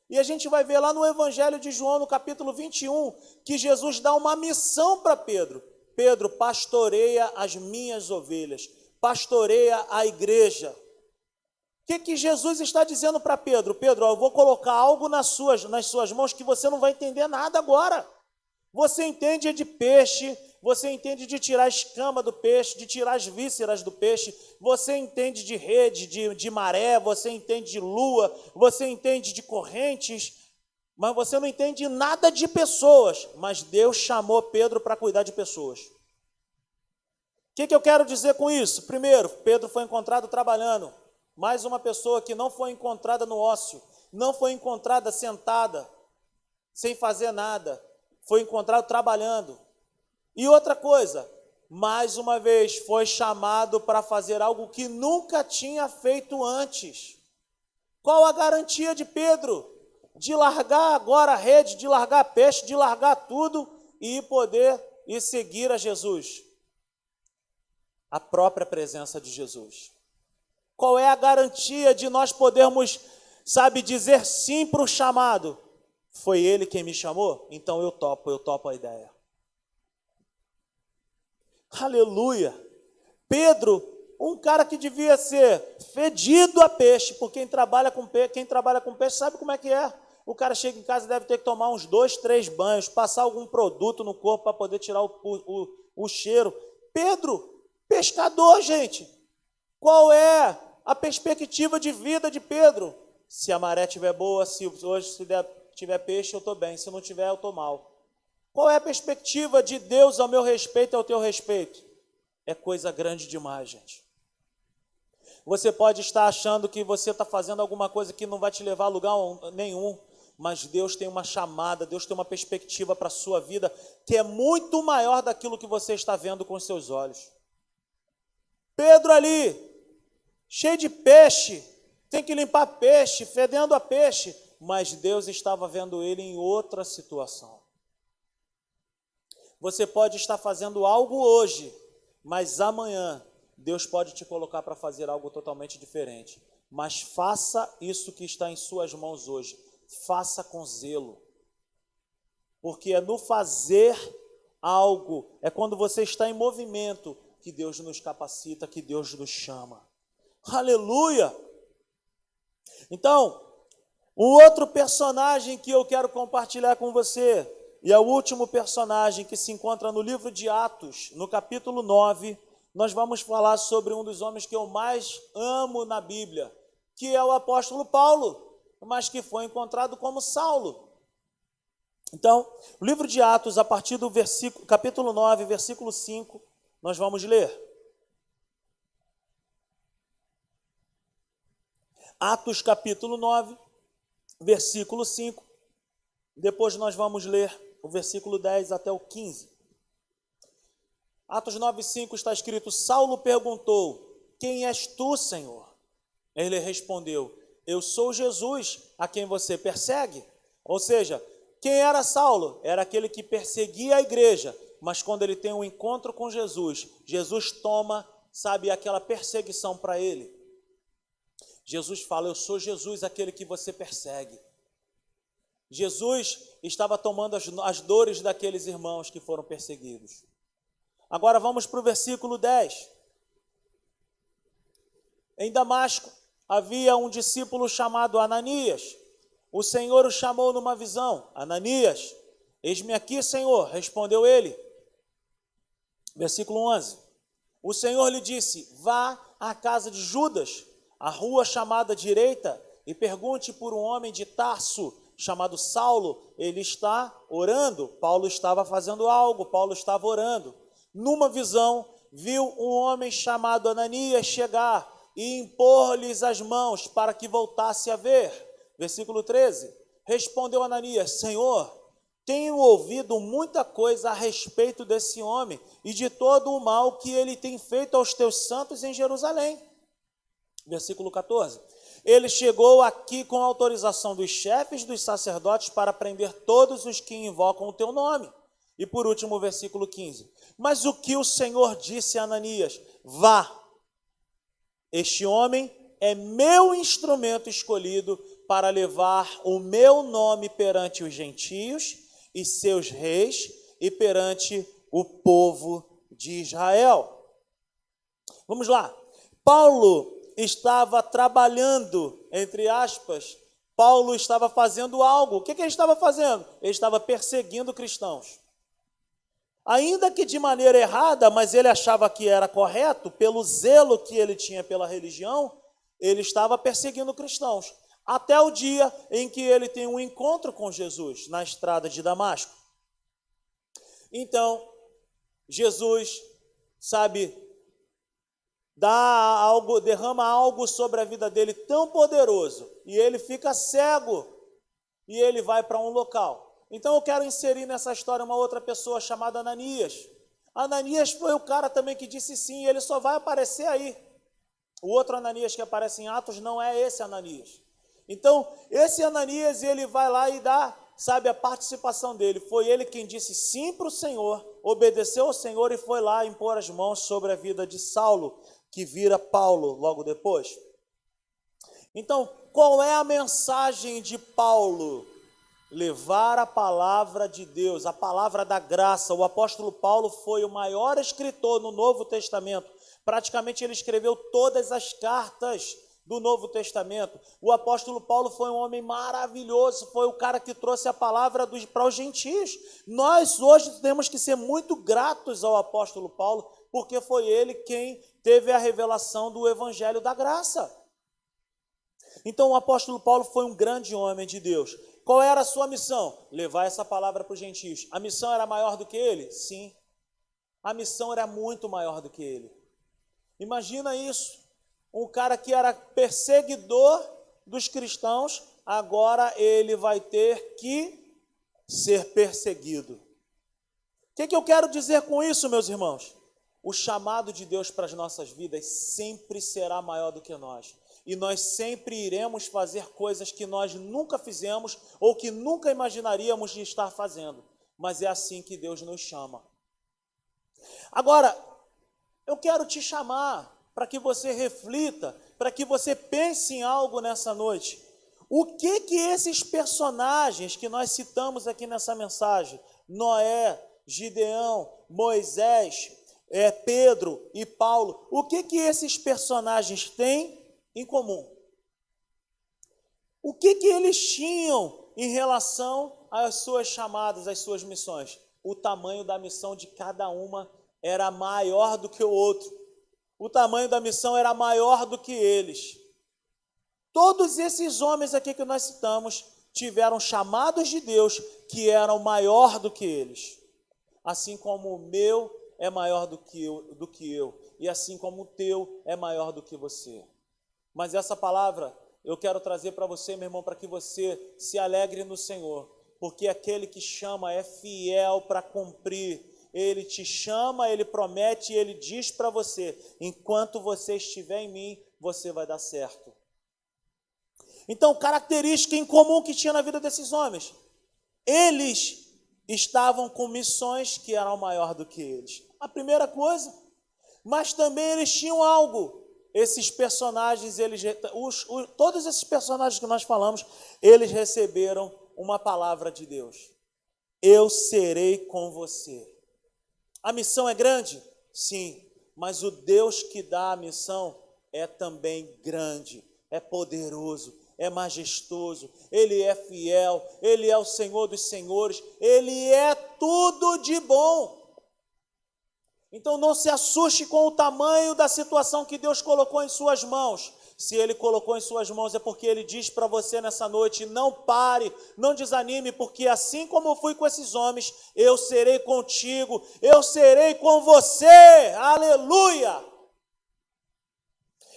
E a gente vai ver lá no Evangelho de João, no capítulo 21, que Jesus dá uma missão para Pedro. Pedro, pastoreia as minhas ovelhas, pastoreia a igreja. O que Jesus está dizendo para Pedro? Pedro, eu vou colocar algo nas suas mãos que você não vai entender nada agora. Você entende de peixe, você entende de tirar a escama do peixe, de tirar as vísceras do peixe, você entende de rede, de maré, você entende de lua, você entende de correntes, mas você não entende nada de pessoas. Mas Deus chamou Pedro para cuidar de pessoas. O que eu quero dizer com isso? Primeiro, Pedro foi encontrado trabalhando. Mais uma pessoa que não foi encontrada no ócio, não foi encontrada sentada, sem fazer nada. Foi encontrado trabalhando. E outra coisa, mais uma vez, foi chamado para fazer algo que nunca tinha feito antes. Qual a garantia de Pedro? De largar agora a rede, de largar peixe, de largar tudo e poder ir seguir a Jesus. A própria presença de Jesus. Qual é a garantia de nós podermos, dizer sim para o chamado? Foi Ele quem me chamou? Então eu topo a ideia. Aleluia! Pedro, um cara que devia ser fedido a peixe, porque quem trabalha com peixe sabe como é que é. O cara chega em casa e deve ter que tomar uns 2, 3 banhos, passar algum produto no corpo para poder tirar o cheiro. Pedro, pescador, gente. Qual é a perspectiva de vida de Pedro? Se a maré estiver boa, se tiver peixe, eu estou bem. Se não tiver, eu estou mal. Qual é a perspectiva de Deus ao meu respeito e ao teu respeito? É coisa grande demais, gente. Você pode estar achando que você está fazendo alguma coisa que não vai te levar a lugar nenhum, mas Deus tem uma chamada, Deus tem uma perspectiva para a sua vida que é muito maior daquilo que você está vendo com os seus olhos. Pedro ali, cheio de peixe, tem que limpar peixe, fedendo a peixe, mas Deus estava vendo ele em outra situação. Você pode estar fazendo algo hoje, mas amanhã Deus pode te colocar para fazer algo totalmente diferente. Mas faça isso que está em suas mãos hoje. Faça com zelo. porque é no fazer algo, é quando você está em movimento que Deus nos capacita, que Deus nos chama. Aleluia! Então, um outro personagem que eu quero compartilhar com você, e é o último personagem que se encontra no livro de Atos, no capítulo 9, nós vamos falar sobre um dos homens que eu mais amo na Bíblia, que é o apóstolo Paulo, mas que foi encontrado como Saulo. Então, o livro de Atos, a partir do capítulo 9, versículo 5, nós vamos ler. Atos capítulo 9, versículo 5. Depois nós vamos ler o versículo 10 até o 15. Atos 9, 5 está escrito: Saulo perguntou: quem és tu, Senhor? Ele respondeu: eu sou Jesus, a quem você persegue. Ou seja, quem era Saulo? Era aquele que perseguia a igreja, mas quando ele tem um encontro com Jesus, Jesus toma, aquela perseguição para ele. Jesus fala: eu sou Jesus, aquele que você persegue. Jesus estava tomando as dores daqueles irmãos que foram perseguidos. Agora vamos para o versículo 10. Em Damasco havia um discípulo chamado Ananias. O Senhor o chamou numa visão: Ananias. Eis-me aqui, Senhor, respondeu ele. Versículo 11. O Senhor lhe disse: vá à casa de Judas, a rua chamada Direita, e pergunte por um homem de Tarso, chamado Saulo. Ele está orando. Paulo estava fazendo algo, Paulo estava orando. Numa visão, viu um homem chamado Ananias chegar e impor-lhes as mãos para que voltasse a ver. Versículo 13. Respondeu Ananias: Senhor, tenho ouvido muita coisa a respeito desse homem e de todo o mal que ele tem feito aos teus santos em Jerusalém. Versículo 14. Ele chegou aqui com autorização dos chefes dos sacerdotes para prender todos os que invocam o teu nome. E por último, versículo 15. Mas o que o Senhor disse a Ananias? Vá, este homem é meu instrumento escolhido para levar o meu nome perante os gentios e seus reis e perante o povo de Israel. Vamos lá. Paulo estava trabalhando, entre aspas, Paulo estava fazendo algo. O que ele estava fazendo? Ele estava perseguindo cristãos. Ainda que de maneira errada, mas ele achava que era correto, pelo zelo que ele tinha pela religião, ele estava perseguindo cristãos. Até o dia em que ele tem um encontro com Jesus na estrada de Damasco. Então, Jesus, derrama algo sobre a vida dele tão poderoso, e ele fica cego, e ele vai para um local. Então eu quero inserir nessa história uma outra pessoa chamada Ananias. Ananias foi o cara também que disse sim, e ele só vai aparecer aí. O outro Ananias que aparece em Atos não é esse Ananias. Então, esse Ananias, ele vai lá e dá, a participação dele. Foi ele quem disse sim para o Senhor, obedeceu ao Senhor e foi lá impor as mãos sobre a vida de Saulo, que vira Paulo logo depois. Então, qual é a mensagem de Paulo? Levar a palavra de Deus, a palavra da graça. O apóstolo Paulo foi o maior escritor no Novo Testamento. Praticamente ele escreveu todas as cartas do Novo Testamento. O apóstolo Paulo foi um homem maravilhoso, foi o cara que trouxe a palavra para os gentios. Nós hoje temos que ser muito gratos ao apóstolo Paulo, porque foi ele quem teve a revelação do evangelho da graça. Então o apóstolo Paulo foi um grande homem de Deus. Qual era a sua missão? Levar essa palavra para os gentios. A missão era maior do que ele? Sim. A missão era muito maior do que ele. Imagina isso. Um cara que era perseguidor dos cristãos, agora ele vai ter que ser perseguido. O que eu quero dizer com isso, meus irmãos? O chamado de Deus para as nossas vidas sempre será maior do que nós. E nós sempre iremos fazer coisas que nós nunca fizemos ou que nunca imaginaríamos de estar fazendo. Mas é assim que Deus nos chama. Agora, eu quero te chamar para que você reflita, para que você pense em algo nessa noite. O que esses personagens que nós citamos aqui nessa mensagem, Noé, Gideão, Moisés, Pedro e Paulo, o que esses personagens têm em comum? O que eles tinham em relação às suas chamadas, às suas missões? O tamanho da missão de cada uma era maior do que o outro. O tamanho da missão era maior do que eles. Todos esses homens aqui que nós citamos tiveram chamados de Deus que eram maior do que eles. Assim como o meu é maior do que eu, e assim como o teu é maior do que você. Mas essa palavra eu quero trazer para você, meu irmão, para que você se alegre no Senhor, porque aquele que chama é fiel para cumprir. Ele te chama, ele promete, ele diz para você: enquanto você estiver em mim, você vai dar certo. Então, característica em comum que tinha na vida desses homens: eles estavam com missões que eram maior do que eles. A primeira coisa, mas também eles tinham algo. Esses personagens, todos esses personagens que nós falamos, eles receberam uma palavra de Deus: eu serei com você. A missão é grande? Sim, mas o Deus que dá a missão é também grande, é poderoso, é majestoso, Ele é fiel, Ele é o Senhor dos senhores, Ele é tudo de bom. Então não se assuste com o tamanho da situação que Deus colocou em suas mãos. Se Ele colocou em suas mãos é porque Ele diz para você nessa noite: não pare, não desanime, porque assim como eu fui com esses homens, eu serei contigo, eu serei com você, aleluia!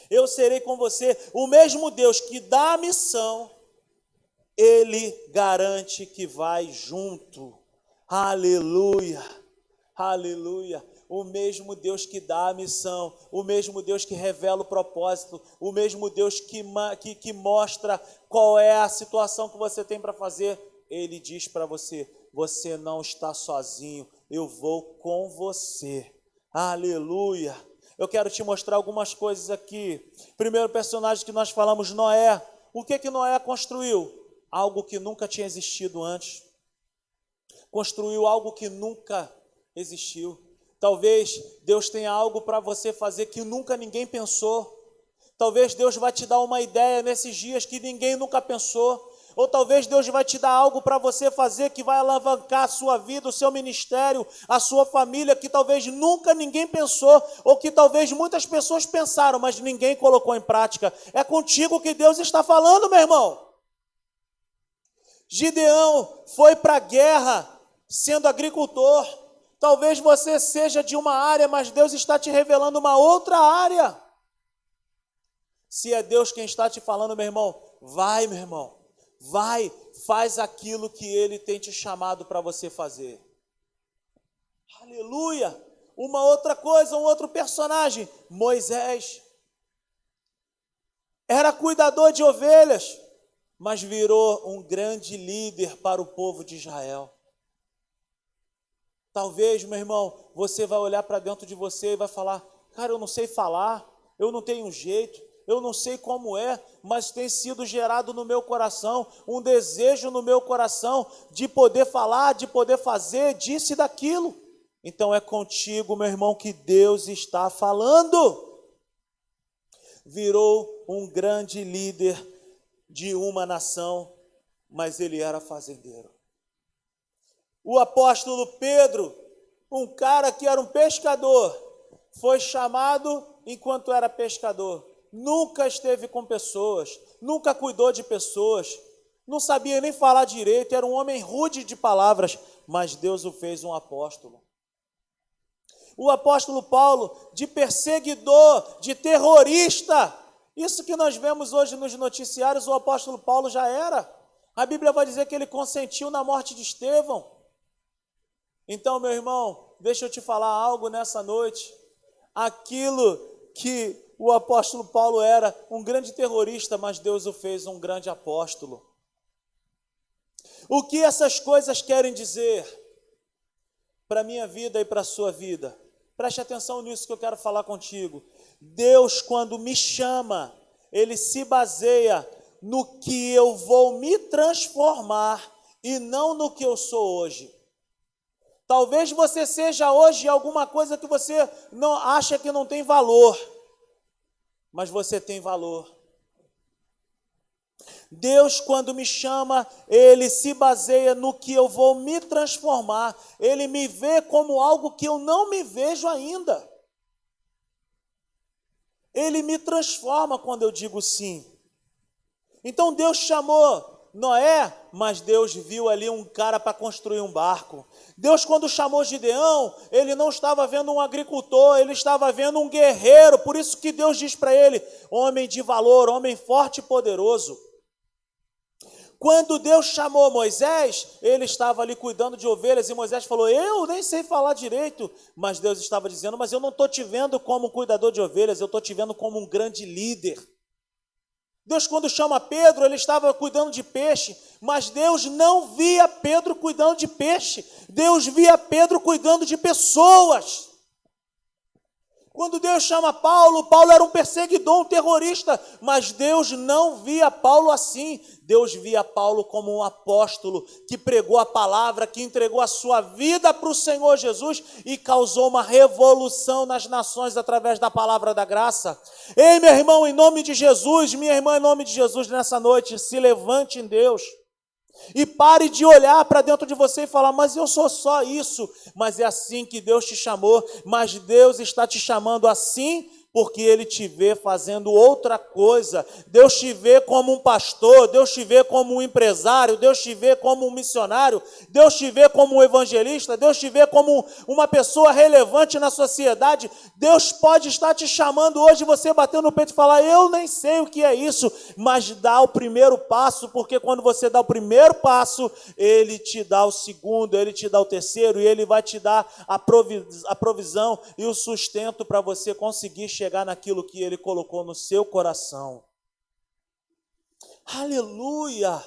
Eu serei com você. O mesmo Deus que dá a missão, Ele garante que vai junto, aleluia, aleluia. O mesmo Deus que dá a missão, o mesmo Deus que revela o propósito, o mesmo Deus que mostra qual é a situação que você tem para fazer, Ele diz para você: você não está sozinho, eu vou com você, aleluia. Eu quero te mostrar algumas coisas aqui. Primeiro personagem que nós falamos, Noé. O que Noé construiu? Algo que nunca tinha existido antes. Construiu algo que nunca existiu. Talvez Deus tenha algo para você fazer que nunca ninguém pensou. Talvez Deus vai te dar uma ideia nesses dias que ninguém nunca pensou. Ou talvez Deus vai te dar algo para você fazer que vai alavancar a sua vida, o seu ministério, a sua família, que talvez nunca ninguém pensou, ou que talvez muitas pessoas pensaram, mas ninguém colocou em prática. É contigo que Deus está falando, meu irmão. Gideão foi para a guerra sendo agricultor. Talvez você seja de uma área, mas Deus está te revelando uma outra área. Se é Deus quem está te falando, meu irmão, vai, meu irmão. Vai, faz aquilo que Ele tem te chamado para você fazer. Aleluia! Uma outra coisa, um outro personagem, Moisés. Era cuidador de ovelhas, mas virou um grande líder para o povo de Israel. Talvez, meu irmão, você vai olhar para dentro de você e vai falar: cara, eu não sei falar, eu não tenho jeito, eu não sei como é, mas tem sido gerado no meu coração, um desejo no meu coração de poder falar, de poder fazer, disso e daquilo. Então é contigo, meu irmão, que Deus está falando. Virou um grande líder de uma nação, mas ele era fazendeiro. O apóstolo Pedro, um cara que era um pescador, foi chamado enquanto era pescador. Nunca esteve com pessoas, nunca cuidou de pessoas, não sabia nem falar direito, era um homem rude de palavras, mas Deus o fez um apóstolo. O apóstolo Paulo, de perseguidor, de terrorista, isso que nós vemos hoje nos noticiários, o apóstolo Paulo já era. A Bíblia vai dizer que ele consentiu na morte de Estevão. Então, meu irmão, deixa eu te falar algo nessa noite. Aquilo que o apóstolo Paulo era, um grande terrorista, mas Deus o fez um grande apóstolo. O que essas coisas querem dizer para a minha vida e para a sua vida? Preste atenção nisso que eu quero falar contigo. Deus, quando me chama, Ele se baseia no que eu vou me transformar e não no que eu sou hoje. Talvez você seja hoje alguma coisa que você não acha que não tem valor, mas você tem valor. Deus, quando me chama, Ele se baseia no que eu vou me transformar. Ele me vê como algo que eu não me vejo ainda. Ele me transforma quando eu digo sim. Então Deus chamou Noé, mas Deus viu ali um cara para construir um barco. Deus, quando chamou Gideão, Ele não estava vendo um agricultor, Ele estava vendo um guerreiro. Por isso que Deus diz para ele, homem de valor, homem forte e poderoso. Quando Deus chamou Moisés, ele estava ali cuidando de ovelhas, e Moisés falou, eu nem sei falar direito, mas Deus estava dizendo, mas eu não estou te vendo como um cuidador de ovelhas, eu estou te vendo como um grande líder. Deus, quando chama Pedro, ele estava cuidando de peixe, mas Deus não via Pedro cuidando de peixe, Deus via Pedro cuidando de pessoas. Quando Deus chama Paulo, Paulo era um perseguidor, um terrorista, mas Deus não via Paulo assim. Deus via Paulo como um apóstolo que pregou a palavra, que entregou a sua vida para o Senhor Jesus e causou uma revolução nas nações através da palavra da graça. Ei, meu irmão, em nome de Jesus, minha irmã, em nome de Jesus, nessa noite, se levante em Deus. E pare de olhar para dentro de você e falar, mas eu sou só isso. Mas é assim que Deus te chamou, mas Deus está te chamando assim porque Ele te vê fazendo outra coisa. Deus te vê como um pastor, Deus te vê como um empresário, Deus te vê como um missionário, Deus te vê como um evangelista, Deus te vê como uma pessoa relevante na sociedade. Deus pode estar te chamando hoje, você bater no peito e falar, eu nem sei o que é isso, mas dá o primeiro passo, porque quando você dá o primeiro passo, Ele te dá o segundo, Ele te dá o terceiro, e Ele vai te dar a provisão e o sustento para você conseguir chegar naquilo que Ele colocou no seu coração. Aleluia!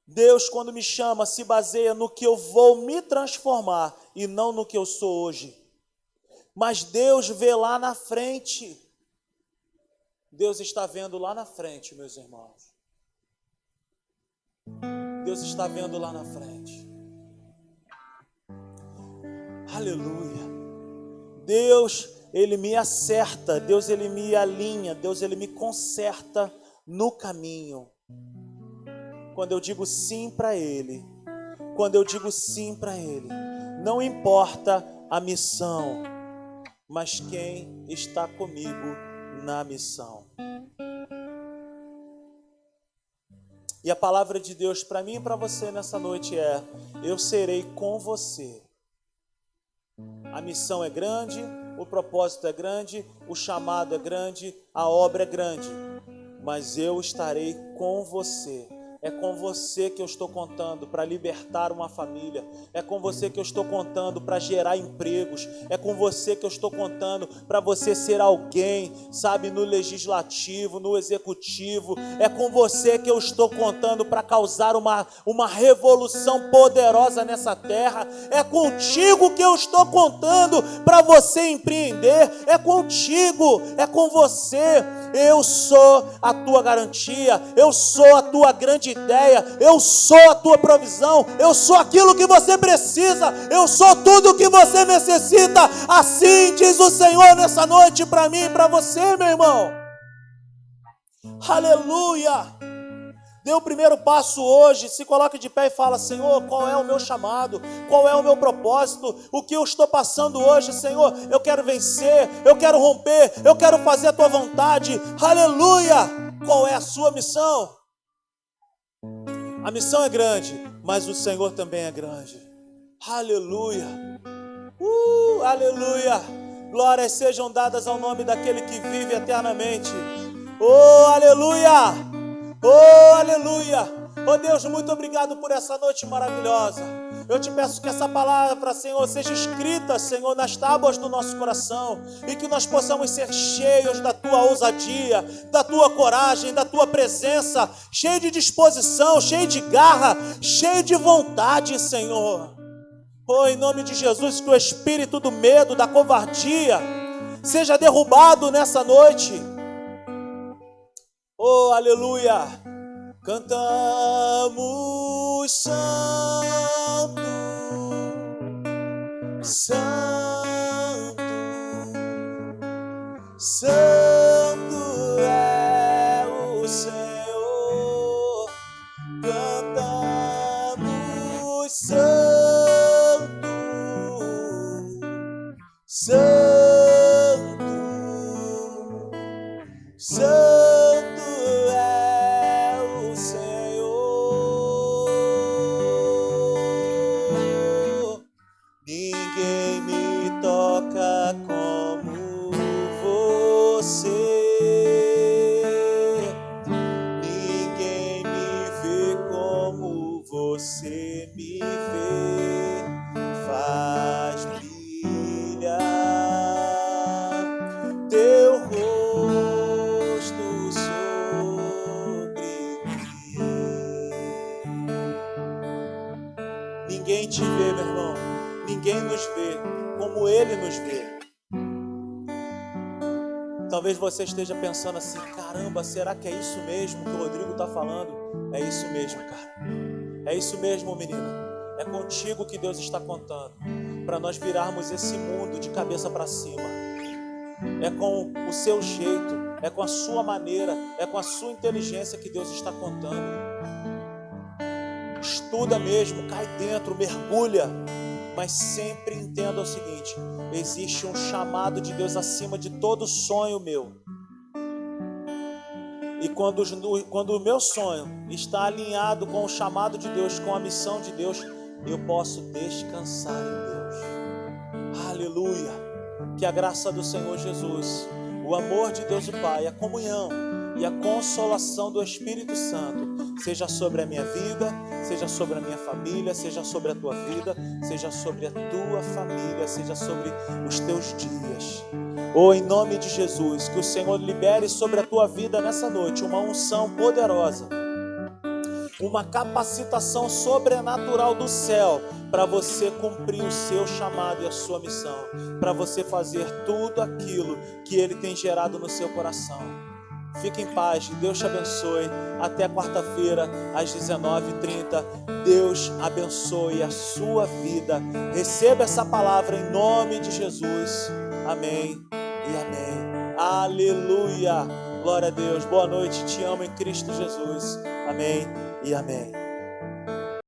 Deus, quando me chama, se baseia no que eu vou me transformar e não no que eu sou hoje. Mas Deus vê lá na frente. Deus está vendo lá na frente, meus irmãos. Deus está vendo lá na frente. Aleluia! Deus, Ele me acerta, Deus, Ele me alinha, Deus, Ele me conserta no caminho. Quando eu digo sim para Ele, não importa a missão, mas quem está comigo na missão. E a palavra de Deus para mim e para você nessa noite é, eu serei com você. A missão é grande, o propósito é grande, o chamado é grande, a obra é grande, mas eu estarei com você. É com você que eu estou contando para libertar uma família. É com você que eu estou contando para gerar empregos. É com você que eu estou contando para você ser alguém, sabe, no legislativo, no executivo. É com você que eu estou contando para causar uma revolução poderosa nessa terra. É contigo que eu estou contando para você empreender. É contigo, é com você. Eu sou a tua garantia, eu sou a tua grande ideia, eu sou a tua provisão, eu sou aquilo que você precisa, eu sou tudo o que você necessita. Assim diz o Senhor nessa noite para mim e para você, meu irmão. Aleluia! Dê o primeiro passo hoje, se coloque de pé e fala, Senhor, qual é o meu chamado? Qual é o meu propósito? O que eu estou passando hoje, Senhor? Eu quero vencer, eu quero romper, eu quero fazer a tua vontade. Aleluia! Qual é a sua missão? A missão é grande, mas o Senhor também é grande. Aleluia! Aleluia! Glórias sejam dadas ao nome daquele que vive eternamente. Oh, aleluia! Oh, aleluia! Oh Deus, muito obrigado por essa noite maravilhosa. Eu te peço que essa palavra, Senhor, seja escrita, Senhor, nas tábuas do nosso coração, e que nós possamos ser cheios da tua ousadia, da tua coragem, da tua presença, cheio de disposição, cheio de garra, cheio de vontade, Senhor. Oh, em nome de Jesus, que o espírito do medo, da covardia, seja derrubado nessa noite. Oh, aleluia! Cantamos santo, santo, santo é o Senhor. Cantamos santo, santo, santo é o Senhor. Ninguém me toca como você. Ninguém me vê como você me vê. Faz brilhar teu rosto sobre mim. Ninguém te vê, meu irmão. Ninguém nos vê como Ele nos vê. Talvez você esteja pensando assim: caramba, será que é isso mesmo que o Rodrigo está falando? É isso mesmo, cara. É isso mesmo, menina. É contigo que Deus está contando, para nós virarmos esse mundo de cabeça para cima. É com o seu jeito, é com a sua maneira, é com a sua inteligência que Deus está contando. Estuda mesmo, cai dentro, mergulha, mas sempre entenda o seguinte: existe um chamado de Deus acima de todo sonho meu. E quando o meu sonho está alinhado com o chamado de Deus, com a missão de Deus, eu posso descansar em Deus. Aleluia! Que a graça do Senhor Jesus, o amor de Deus o Pai, a comunhão e a consolação do Espírito Santo seja sobre a minha vida, seja sobre a minha família, seja sobre a tua vida, seja sobre a tua família, seja sobre os teus dias. Oh, em nome de Jesus, que o Senhor libere sobre a tua vida nessa noite uma unção poderosa, uma capacitação sobrenatural do céu para você cumprir o seu chamado e a sua missão, para você fazer tudo aquilo que Ele tem gerado no seu coração. Fique em paz, Deus te abençoe. Até quarta-feira, às 19h30. Deus abençoe a sua vida. Receba essa palavra em nome de Jesus. Amém e amém. Aleluia. Glória a Deus. Boa noite. Te amo em Cristo Jesus. Amém e amém.